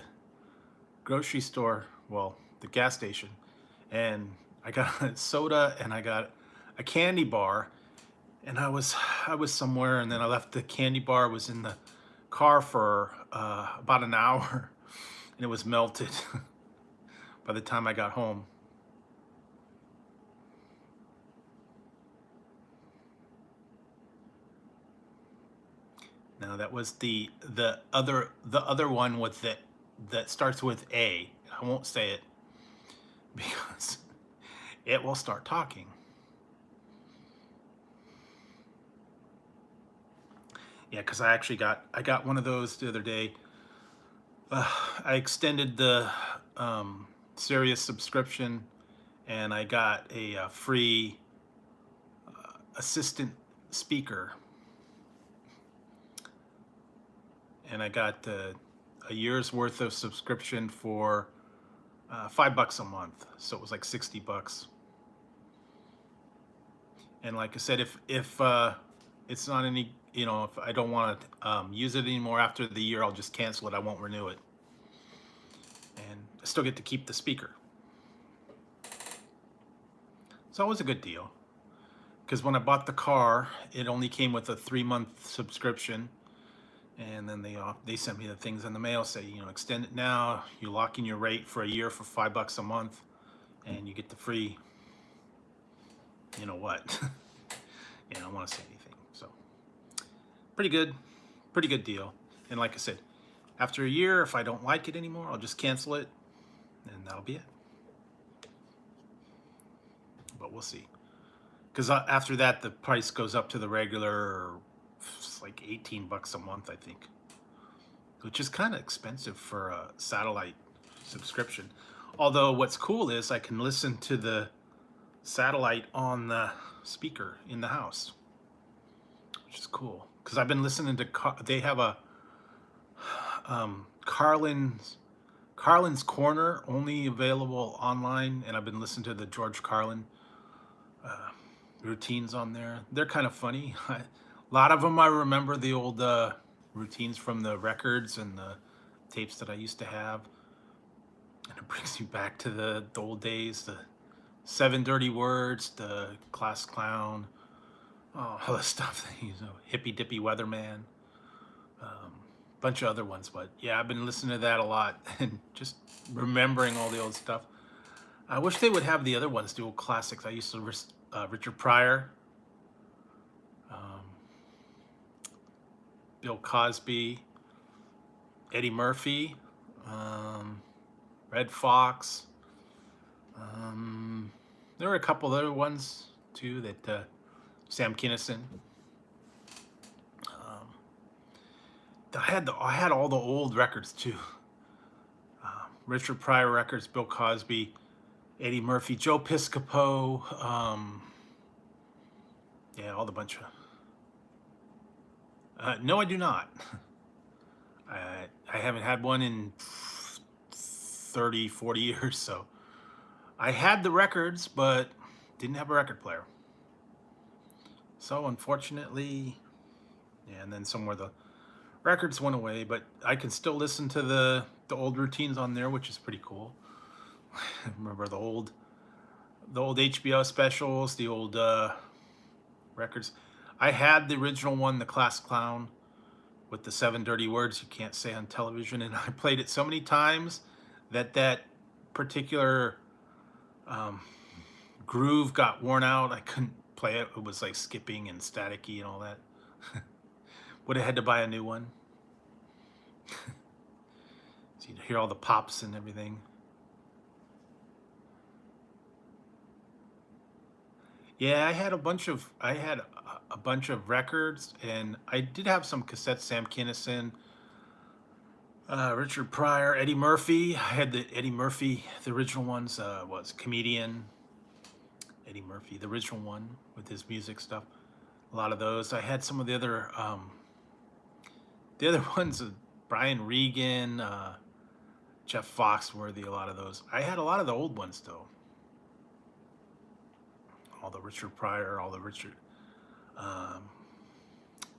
grocery store, well, the gas station, and I got a soda and I got a candy bar, and I was somewhere, and then I left the candy bar, was in the car for about an hour, and it was melted by the time I got home. Now that was the other one with that starts with A. I won't say it because it will start talking. Yeah, because I got one of those the other day. I extended the Sirius subscription, and I got a free assistant speaker, and I got a year's worth of subscription for $5 a month, so it was like $60. And like I said, if it's not any, if I don't want to use it anymore after the year, I'll just cancel it. I won't renew it, and I still get to keep the speaker. So it was a good deal, because when I bought the car, it only came with a 3-month subscription, and then they sent me the things in the mail, say, extend it now. You lock in your rate for a year for $5 a month, and you get the free. You know what? Yeah, I don't want to say anything. So pretty good deal. And like I said, after a year, if I don't like it anymore, I'll just cancel it, and that'll be it. But we'll see, because after that, the price goes up to the regular, it's like $18 a month, I think, which is kind of expensive for a satellite subscription. Although what's cool is I can listen to the satellite on the speaker in the house, which is cool, because I've been listening to they have a Carlin's Corner, only available online, and I've been listening to the George Carlin routines on there. They're kind of funny. A lot of them I remember the old routines from the records and the tapes that I used to have, and it brings me back to the old days, the 7 Dirty Words, the Class Clown, all the stuff, Hippy Dippy Weatherman, bunch of other ones. But yeah, I've been listening to that a lot and just remembering all the old stuff. I wish they would have the other ones, the old classics. I used to Richard Pryor, Bill Cosby, Eddie Murphy, Red Fox. There were a couple other ones too that Sam Kinison. I had all the old records too. Richard Pryor records, Bill Cosby, Eddie Murphy, Joe Piscopo. Yeah, all the bunch of. No, I do not. I haven't had one in 30, 40 years, so I had the records, but didn't have a record player. So unfortunately, yeah, and then somewhere the records went away, but I can still listen to the old routines on there, which is pretty cool. Remember the old HBO specials, the old records. I had the original one, the Class Clown, with the 7 dirty words you can't say on television. And I played it so many times that that particular groove got worn out. I couldn't play it. It was like skipping and staticky and all that. Would have had to buy a new one. So you'd hear all the pops and everything. Yeah, I had a bunch of records, and I did have some cassettes. Sam Kinison, Richard Pryor, Eddie Murphy. I had the Eddie Murphy, the original ones. Was Comedian Eddie Murphy, the original one with his music stuff. A lot of those. I had some of the other ones. Brian Regan, Jeff Foxworthy. A lot of those. I had a lot of the old ones though. All the Richard Pryor, all the Richard, a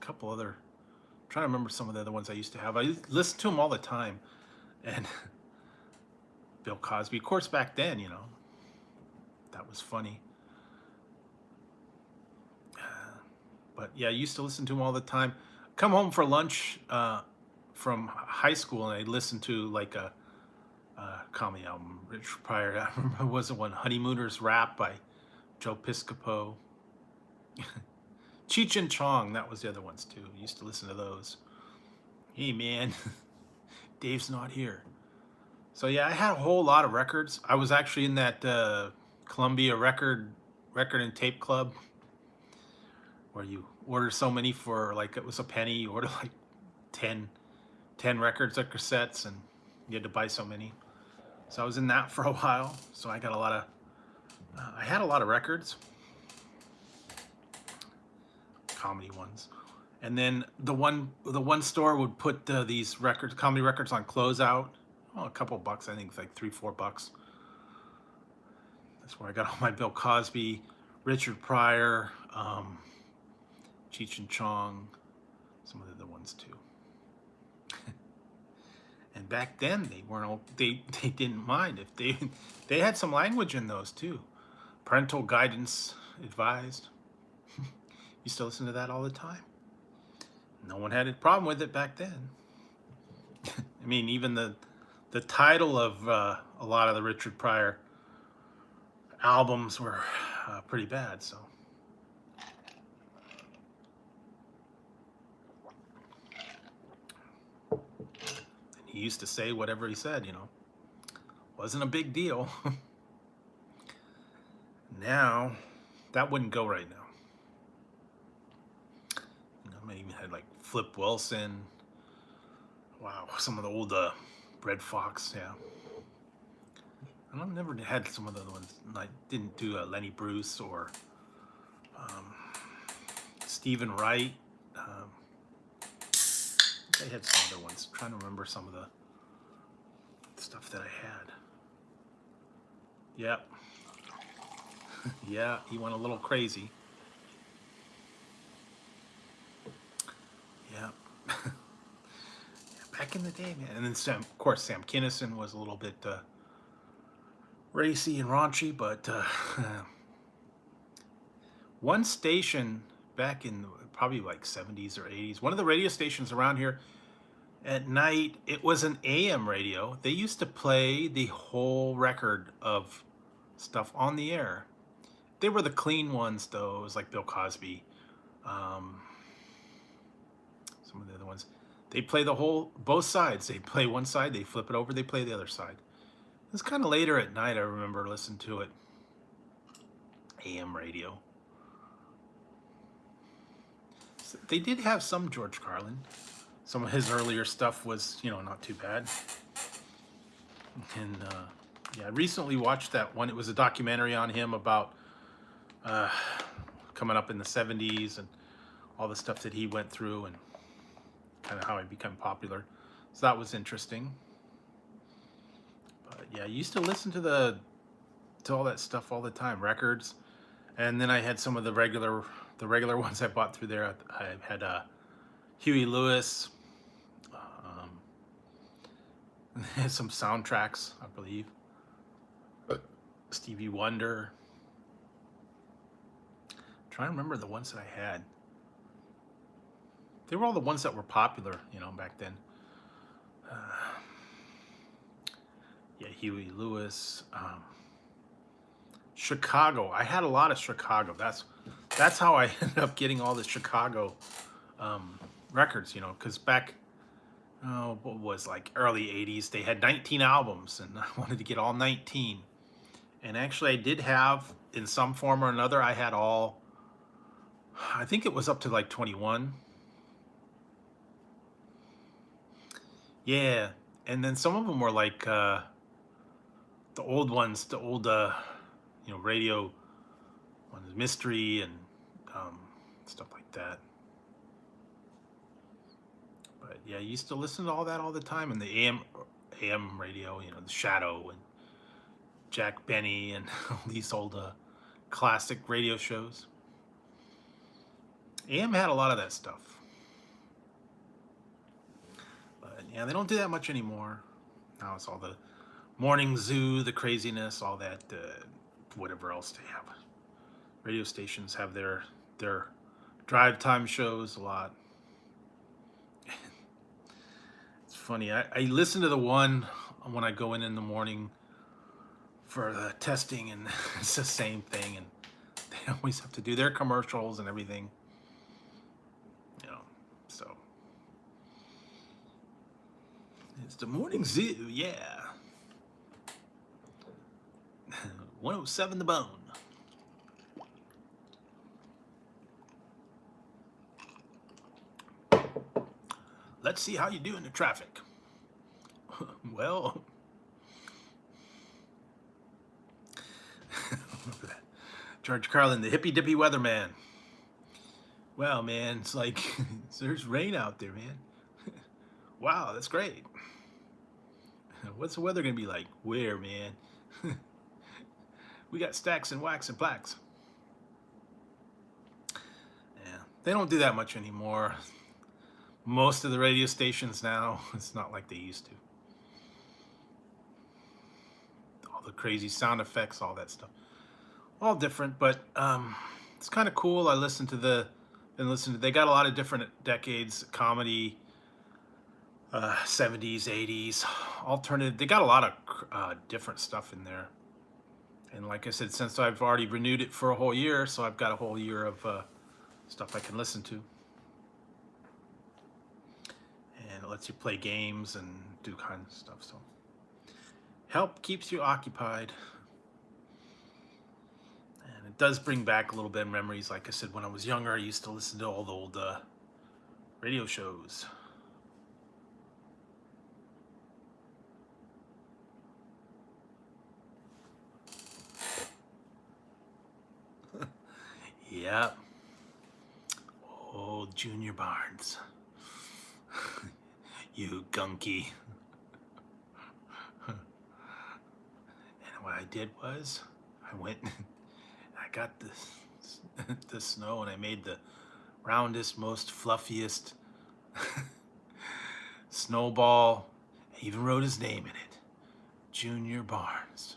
couple other. I'm trying to remember some of the other ones I used to have. I listened to them all the time, and Bill Cosby, of course, back then, you know, that was funny. But yeah, I used to listen to them all the time. Come home for lunch from high school, and I listened to like a comedy album, Richard Pryor. I remember it was one, Honeymooners Rap by Joe Piscopo. Cheech and Chong, that was the other ones too. Used to listen to those. Hey man, Dave's not here. So yeah, I had a whole lot of records. I was actually in that Columbia record and tape club where you order so many for like it was a penny. You order like 10 records or cassettes, and you had to buy so many. So I was in that for a while. So I got a lot of I had a lot of records, comedy ones, and then the one store would put these records, comedy records, on closeout. Oh, a couple bucks, I think, like $3-4. That's where I got all my Bill Cosby, Richard Pryor, Cheech and Chong, some of the other ones too. And back then they weren't all, they didn't mind if they had some language in those too. Parental guidance advised. Used to listen to that all the time. No one had a problem with it back then. I mean, even the title of a lot of the Richard Pryor albums were pretty bad. So and he used to say whatever he said, you know. Wasn't a big deal. Now, that wouldn't go right now. You know, I even had like Flip Wilson. Wow, some of the old Red Fox, yeah. And I've never had some of the other ones. I didn't do Lenny Bruce or Stephen Wright. I had some other ones. I'm trying to remember some of the stuff that I had. Yep. Yeah, he went a little crazy. Yeah. Back in the day, man. And then of course, Sam Kinison was a little bit racy and raunchy, but one station back in probably like 70s or 80s, one of the radio stations around here at night, it was an AM radio. They used to play the whole record of stuff on the air. They were the clean ones, though. It was like Bill Cosby. Some of the other ones. They play both sides. They play one side, they flip it over, they play the other side. It was kind of later at night, I remember listening to it. AM radio. So they did have some George Carlin. Some of his earlier stuff was, you know, not too bad. And yeah, I recently watched that one. It was a documentary on him about coming up in the 70s and all the stuff that he went through and kind of how he became popular. So that was interesting. But yeah, I used to listen to all that stuff all the time, records. And then I had some of the regular ones I bought through there. I had Huey Lewis, some soundtracks, I believe. Stevie Wonder. I'm trying to remember the ones that I had. They were all the ones that were popular, back then. Yeah, Huey Lewis, Chicago. I had a lot of Chicago. That's how I ended up getting all the Chicago records. Because back, what was like early '80s, they had 19 albums, and I wanted to get all 19. And actually, I did have, in some form or another, I had all. I think it was up to like 21. Yeah, and then some of them were like the old ones, the old radio ones, mystery and stuff like that. But yeah, I used to listen to all that all the time, and the AM radio, the Shadow and Jack Benny and all these old classic radio shows. AM had a lot of that stuff. But yeah, they don't do that much anymore. Now it's all the morning zoo, the craziness, all that, whatever else they have. Radio stations have their drive time shows a lot. It's funny. I listen to the one when I go in the morning for the testing, and it's the same thing, and they always have to do their commercials and everything. So it's the morning zoo, yeah. 107 The Bone. Let's see how you do in the traffic. Well, George Carlin, the hippy dippy weatherman. Well, man, it's like there's rain out there, man. Wow, that's great. What's the weather gonna be like? Where, man? We got stacks and wax and plaques. Yeah, they don't do that much anymore. Most of the radio stations now, it's not like they used to. All the crazy sound effects, all that stuff. All different, but it's kind of cool. I listened to they got a lot of different decades, comedy, 70s, 80s, alternative. They got a lot of different stuff in there. And like I said, since I've already renewed it for a whole year, so I've got a whole year of stuff I can listen to. And it lets you play games and do kinds of stuff. So help keeps you occupied. And it does bring back a little bit of memories. Like I said, when I was younger, I used to listen to all the old radio shows. Yeah. Oh, Junior Barnes. You gunky. And what I did was, I went, I got the snow, and I made the roundest, most fluffiest snowball. I even wrote his name in it, Junior Barnes.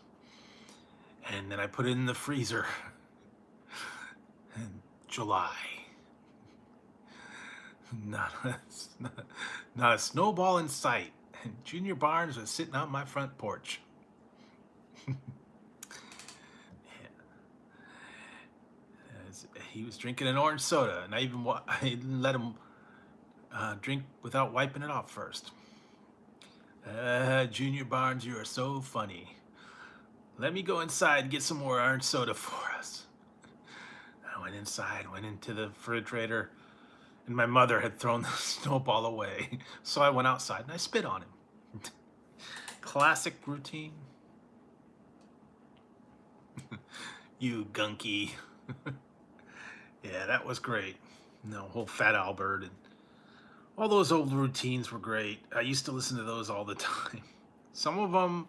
And then I put it in the freezer in July. Not a snowball in sight. And Junior Barnes was sitting on my front porch. He was drinking an orange soda, and I didn't let him drink without wiping it off first. Junior Barnes, you are so funny. Let me go inside and get some more orange soda for us. I went inside, went into the refrigerator, and my mother had thrown the snowball away. So I went outside and I spit on him. Classic routine. You gunky. Yeah, that was great. Whole Fat Albert and all those old routines were great. I used to listen to those all the time. Some of them,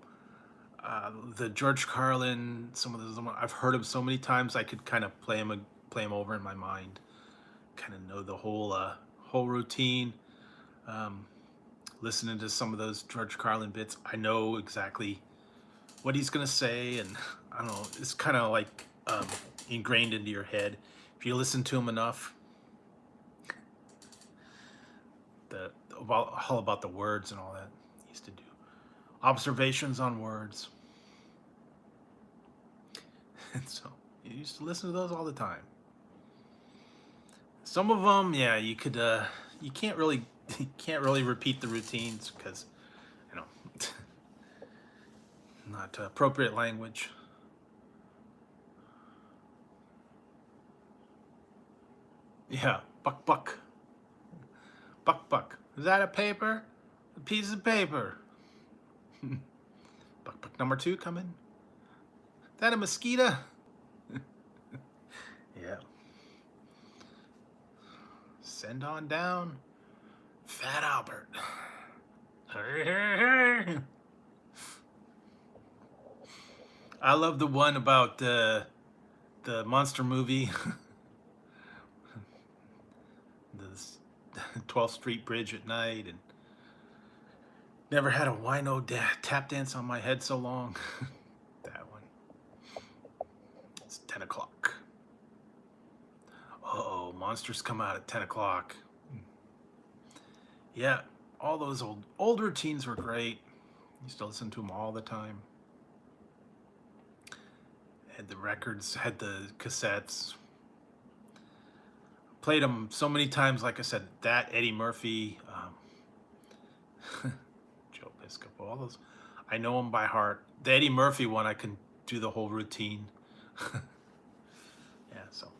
the George Carlin, some of those, I've heard them so many times I could kind of play them over in my mind. Kind of know the whole routine. Listening to some of those George Carlin bits, I know exactly what he's gonna say, and I don't know. It's kind of like ingrained into your head if you listen to him enough. all about the words and all that. He used to do observations on words. And so you used to listen to those all the time. Some of them, yeah, you can't really you can't really repeat the routines because, you know, not appropriate language. Yeah, buck buck. Buck buck. Is that a paper? A piece of paper. Buck buck number 2 coming. That a mosquito? Yeah. Send on down, Fat Albert. I love the one about the monster movie, the 12th Street Bridge at night, and never had a wino tap dance on my head so long. That one. It's 10 o'clock. Uh-oh, monsters come out at 10 o'clock. Yeah, all those old routines were great. Used to listen to them all the time. Had the records, had the cassettes. Played them so many times, like I said, that, Eddie Murphy, Joe Piscopo, all those. I know them by heart. The Eddie Murphy one, I can do the whole routine. Yeah, so.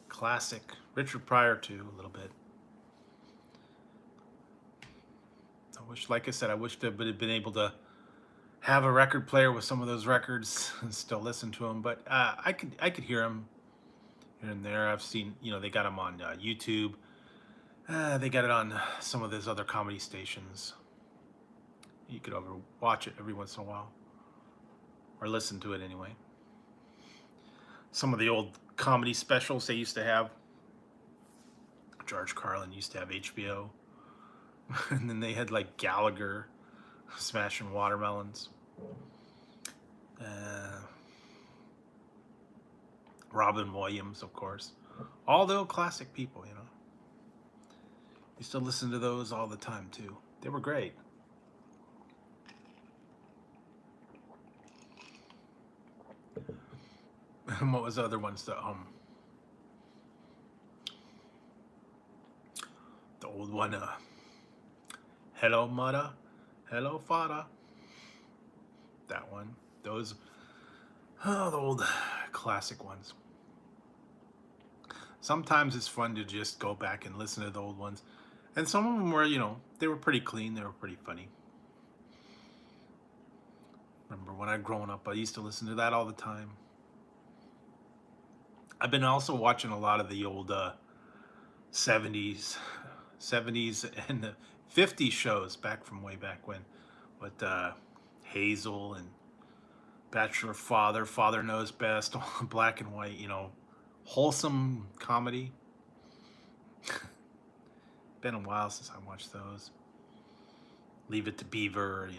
Classic. Richard Pryor, too, a little bit. I wish, like I said, I wish I would have been able to have a record player with some of those records and still listen to them, but I could hear them here and there. I've seen, they got them on YouTube. They got it on some of those other comedy stations. You could watch it every once in a while, or listen to it anyway. Some of the old comedy specials they used to have. George Carlin used to have HBO. And then they had like Gallagher smashing watermelons. Robin Williams, of course. All the old classic people, Used to listen to those all the time too. They were great. And what was the other ones? The old one, Hello Mudda, Hello Fada. That one. Those, the old classic ones. Sometimes it's fun to just go back and listen to the old ones. And some of them were, they were pretty clean. They were pretty funny. Remember when I'd grown up, I used to listen to that all the time. I've been also watching a lot of the old 70s and the 50s shows back from way back when, with Hazel and Bachelor Father Knows Best, all black and white, wholesome comedy. Been a while since I watched those. Leave It to Beaver,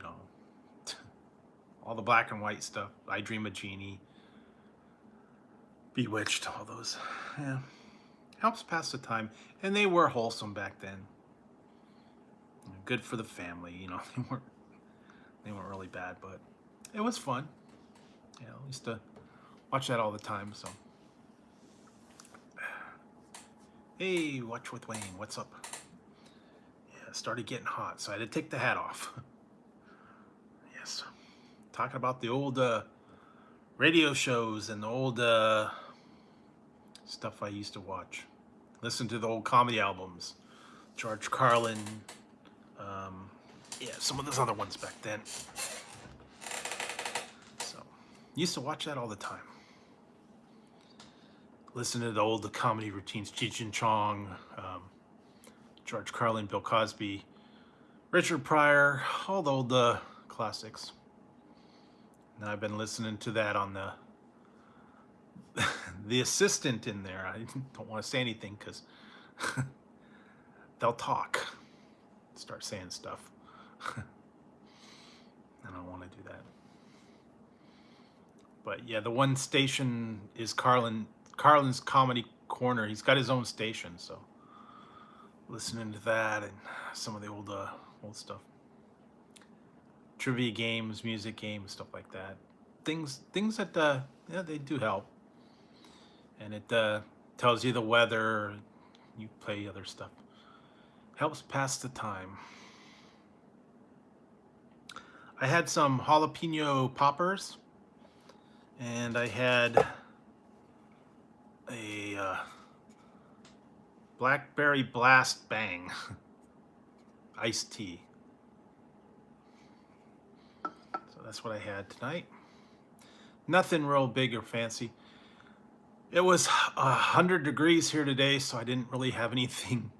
all the black and white stuff. I Dream of Jeannie, Bewitched, all those. Yeah, helps pass the time, and they were wholesome back then. Good for the family, they weren't really bad, but it was fun. Yeah, I used to watch that all the time. So, hey, Watch with Wayne, what's up? Yeah, it started getting hot, so I had to take the hat off. Yes, talking about the old radio shows and the old stuff I used to watch. Listen to the old comedy albums, George Carlin. Yeah, some of those other ones back then. So, used to watch that all the time. Listen to the old comedy routines, Cheech and Chong, George Carlin, Bill Cosby, Richard Pryor, all the old classics. And I've been listening to that on the assistant in there. I don't want to say anything because they'll talk, start saying stuff. I don't want to do that. But yeah, the one station is Carlin's Comedy Corner. He's got his own station, so listening to that and some of the old stuff, trivia games, music games, stuff like that. Things that yeah, they do help, and it tells you the weather. You play other stuff, helps pass the time. I had some jalapeno poppers, and I had a blackberry blast bang iced tea. So that's what I had tonight. Nothing real big or fancy. It was 100 degrees here today, so I didn't really have anything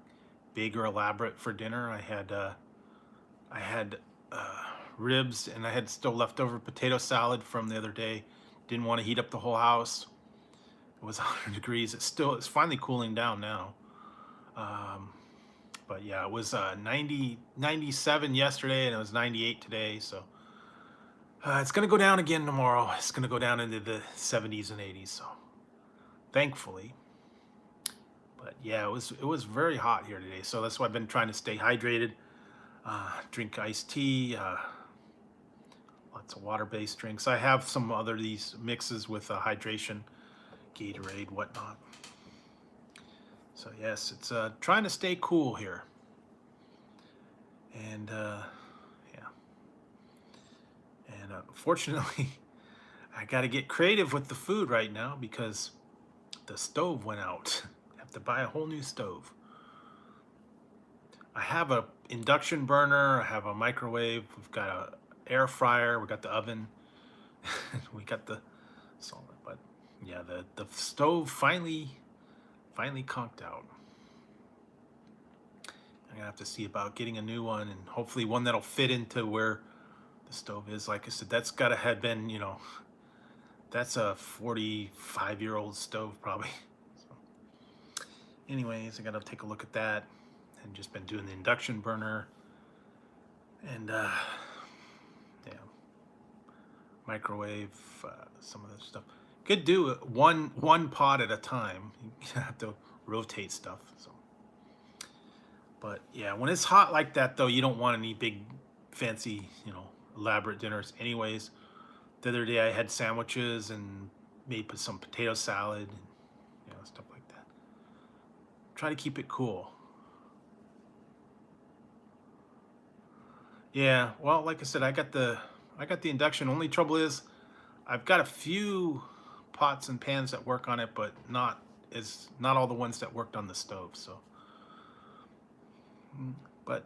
big or elaborate for dinner. I had ribs, and I had still leftover potato salad from the other day. Didn't want to heat up the whole house. It was 100 degrees. It's finally cooling down now. But yeah, it was 97 yesterday, and it was 98 today. So it's gonna go down again tomorrow. It's gonna go down into the 70s and 80s. So thankfully. But yeah, it was very hot here today. So that's why I've been trying to stay hydrated. Drink iced tea. Lots of water-based drinks. I have some other these mixes with hydration, Gatorade, whatnot. So yes, it's trying to stay cool here. And yeah. And fortunately, I got to get creative with the food right now because the stove went out. I have to buy a whole new stove. I have a induction burner. I have a microwave. We've got a air fryer. We got the oven. We got the solid. But yeah, the stove finally conked out. I'm gonna have to see about getting a new one, and hopefully one that'll fit into where the stove is. Like I said, that's gotta have been, you know, that's a 45-year-old stove probably. So, anyways, I gotta take a look at that, and just been doing the induction burner, and yeah, microwave, some of this stuff. Could do it one pot at a time. You have to rotate stuff. So, but yeah, when it's hot like that, though, you don't want any big, fancy, you know, elaborate dinners. Anyways, the other day I had sandwiches and made some potato salad, and, you know, stuff like that. Try to keep it cool. Yeah, well, like I said, I got the induction. Only trouble is, I've got a few pots and pans that work on it, but not all the ones that worked on the stove. So, but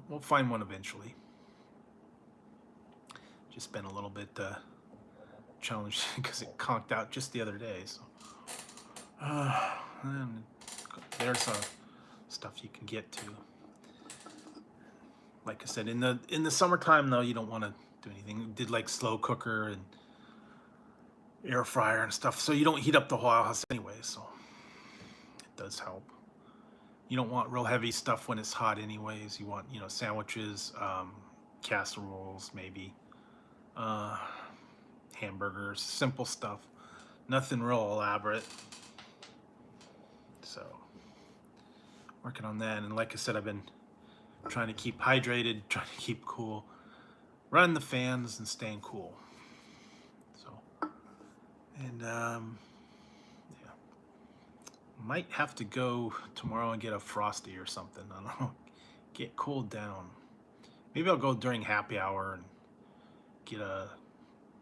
we'll find one eventually. Just been a little bit challenged because it conked out just the other day. So, and there's stuff you can get to. Like I said, in the summertime though, you don't want to do anything. We did like slow cooker and air fryer and stuff, so you don't heat up the whole house anyway. So it does help. You don't want real heavy stuff when it's hot anyways. You want, you know, sandwiches, casseroles, maybe hamburgers, simple stuff. Nothing real elaborate. So working on that, and like I said, I've been trying to keep hydrated, trying to keep cool, running the fans and staying cool. So, and yeah, might have to go tomorrow and get a Frosty or something. I don't know, get cooled down. Maybe I'll go during happy hour and get a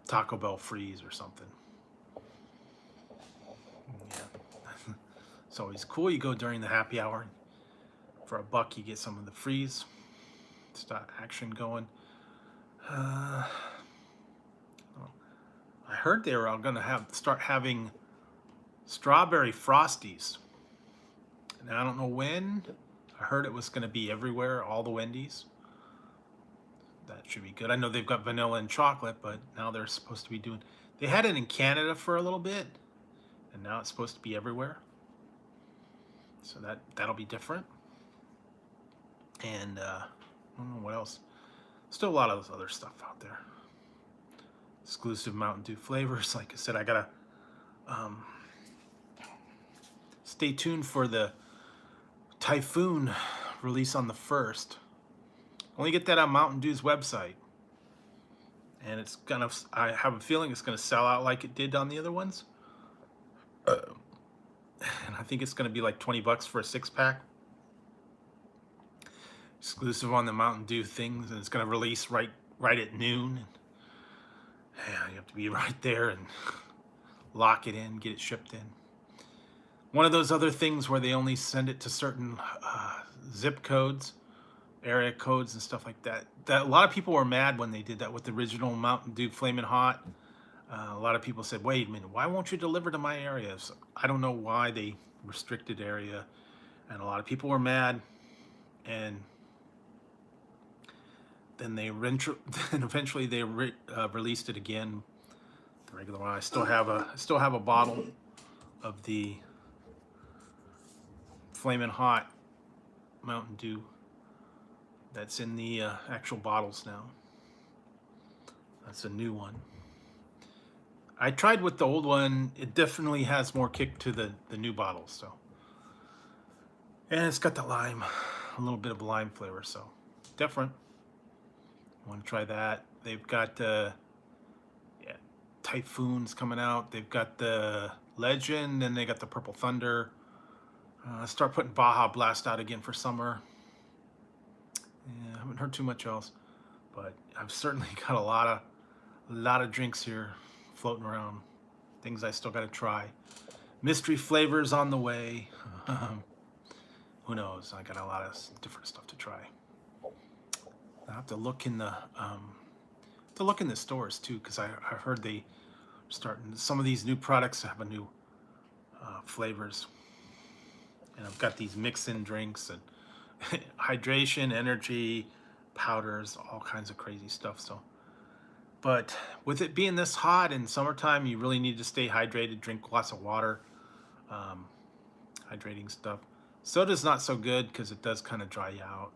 Taco Bell freeze or something. Yeah, it's always cool. You go during the happy hour. For $1, you get some of the freeze. Start action going. I heard they were all going to start having strawberry Frosties. And I don't know when. I heard it was going to be everywhere, all the Wendy's. That should be good. I know they've got vanilla and chocolate, but now they're supposed to be doing... They had it in Canada for a little bit, and now it's supposed to be everywhere. So that'll be different. And I don't know what else. Still a lot of other stuff out there. Exclusive Mountain Dew flavors. Like I said, I gotta stay tuned for the Typhoon release on the 1st. Only get that on Mountain Dew's website. And it's gonna, I have a feeling it's gonna sell out like it did on the other ones. And I think it's gonna be like 20 bucks for a 6-pack. Exclusive on the Mountain Dew things, and it's gonna release right at noon. Yeah, you have to be right there and lock it in, get it shipped in. One of those other things where they only send it to certain zip codes, area codes and stuff like that. That a lot of people were mad when they did that with the original Mountain Dew Flamin' Hot. A lot of people said, wait a minute, why won't you deliver to my area? So I don't know why they restricted area, and a lot of people were mad. And then they eventually they released it again, the regular one. I still have a bottle of the Flamin' Hot Mountain Dew that's in the actual bottles now. That's a new one. I tried with the old one. It definitely has more kick to the new bottles. So, and it's got the lime, a little bit of lime flavor. So different. Want to try that? They've got Typhoon's coming out. They've got the Legend, and they got the Purple Thunder. Start putting Baja Blast out again for summer. Yeah, I haven't heard too much else, but I've certainly got a lot of drinks here floating around. Things I still got to try. Mystery flavors on the way. Who knows? I got a lot of different stuff to try. I have to look in the stores too, because I heard they starting some of these new products have a new flavors, and I've got these mix-in drinks and hydration, energy powders, all kinds of crazy stuff. So, but with it being this hot in summertime, you really need to stay hydrated. Drink lots of water, hydrating stuff. Soda's not so good because it does kind of dry you out.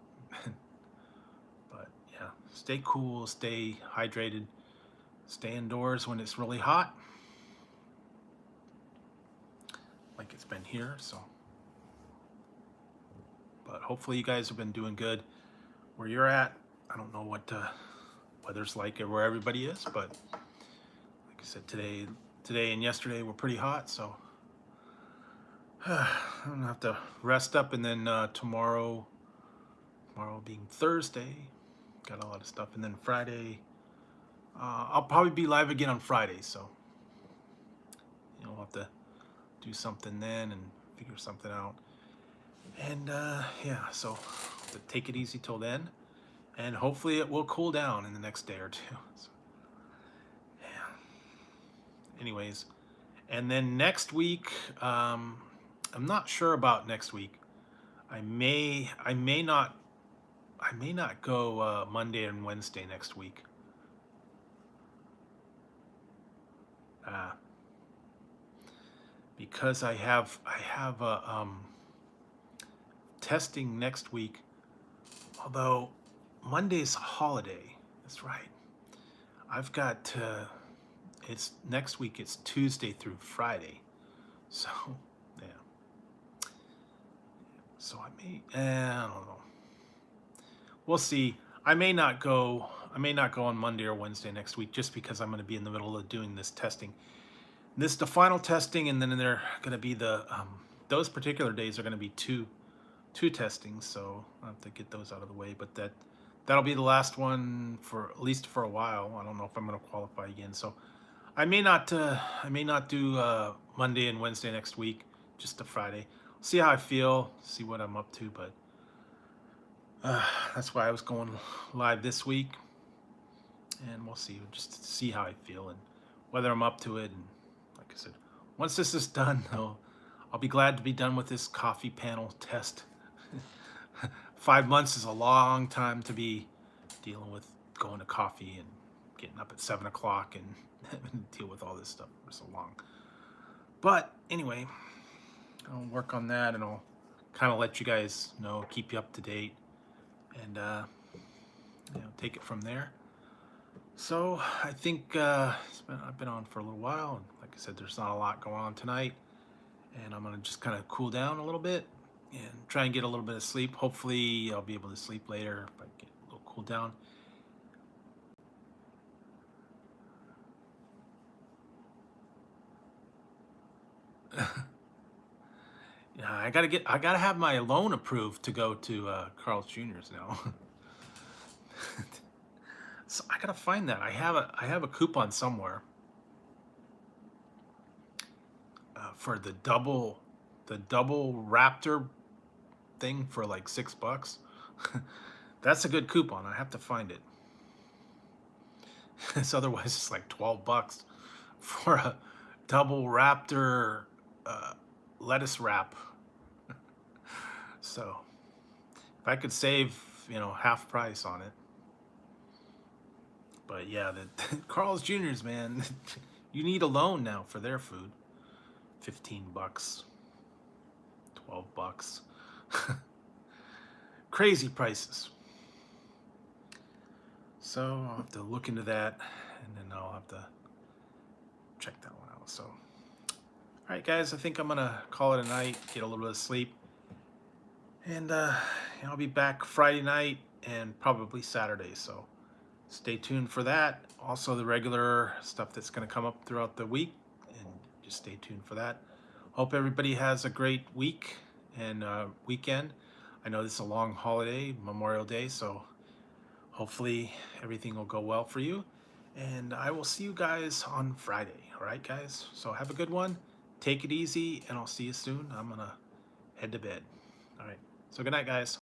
Stay cool, stay hydrated, stay indoors when it's really hot, like it's been here. So, but hopefully you guys have been doing good where you're at. I don't know what weather's like where everybody is, but like I said, today and yesterday were pretty hot. So I'm gonna have to rest up, and then tomorrow being Thursday, got a lot of stuff, and then Friday, I'll probably be live again on Friday, so I'll have to do something then and figure something out. And yeah, so take it easy till then, and hopefully it will cool down in the next day or two. So, yeah. Anyways, and then next week, I'm not sure about next week. I may not go Monday and Wednesday next week. Because I have testing next week. Although Monday's a holiday. That's right. I've got it's next week. It's Tuesday through Friday. So yeah. So I don't know. We'll see. I may not go on Monday or Wednesday next week, just because I'm going to be in the middle of doing this testing. This is the final testing, and then they're going to be those particular days are going to be two testings, so I'll have to get those out of the way. But that'll be the last one for at least for a while. I don't know if I'm going to qualify again, so I may not do Monday and Wednesday next week, just a Friday. See how I feel, see what I'm up to, but. That's why I was going live this week, and we'll see, just to see how I feel and whether I'm up to it. And like I said, once this is done, though, I'll be glad to be done with this coffee panel test. 5 months is a long time to be dealing with going to coffee and getting up at 7 o'clock and having to deal with all this stuff for so long. But anyway, I'll work on that, and I'll kind of let you guys know, keep you up to date. And take it from there. So I think I've been on for a little while, and like I said, there's not a lot going on tonight, and I'm gonna just kind of cool down a little bit, and try and get a little bit of sleep. Hopefully I'll be able to sleep later if I get a little cool down. Yeah, I gotta have my loan approved to go to Carl's Jr.'s now. So I gotta find that. I have a coupon somewhere for the double Raptor thing for like $6. That's a good coupon. I have to find it. It's otherwise it's like $12 for a double Raptor lettuce wrap. So if I could save, half price on it. But yeah, the Carl's Jr.'s, man, you need a loan now for their food. $15, $12. Crazy prices. So I'll have to look into that, and then I'll have to check that one out. So, all right, guys, I think I'm gonna call it a night, get a little bit of sleep, and I'll be back Friday night and probably Saturday. So stay tuned for that. Also, the regular stuff that's gonna come up throughout the week, and just stay tuned for that. Hope everybody has a great week and weekend. I know this is a long holiday, Memorial Day, so hopefully everything will go well for you. And I will see you guys on Friday. All right, guys? So have a good one. Take it easy, and I'll see you soon. I'm going to head to bed. All right. So good night, guys.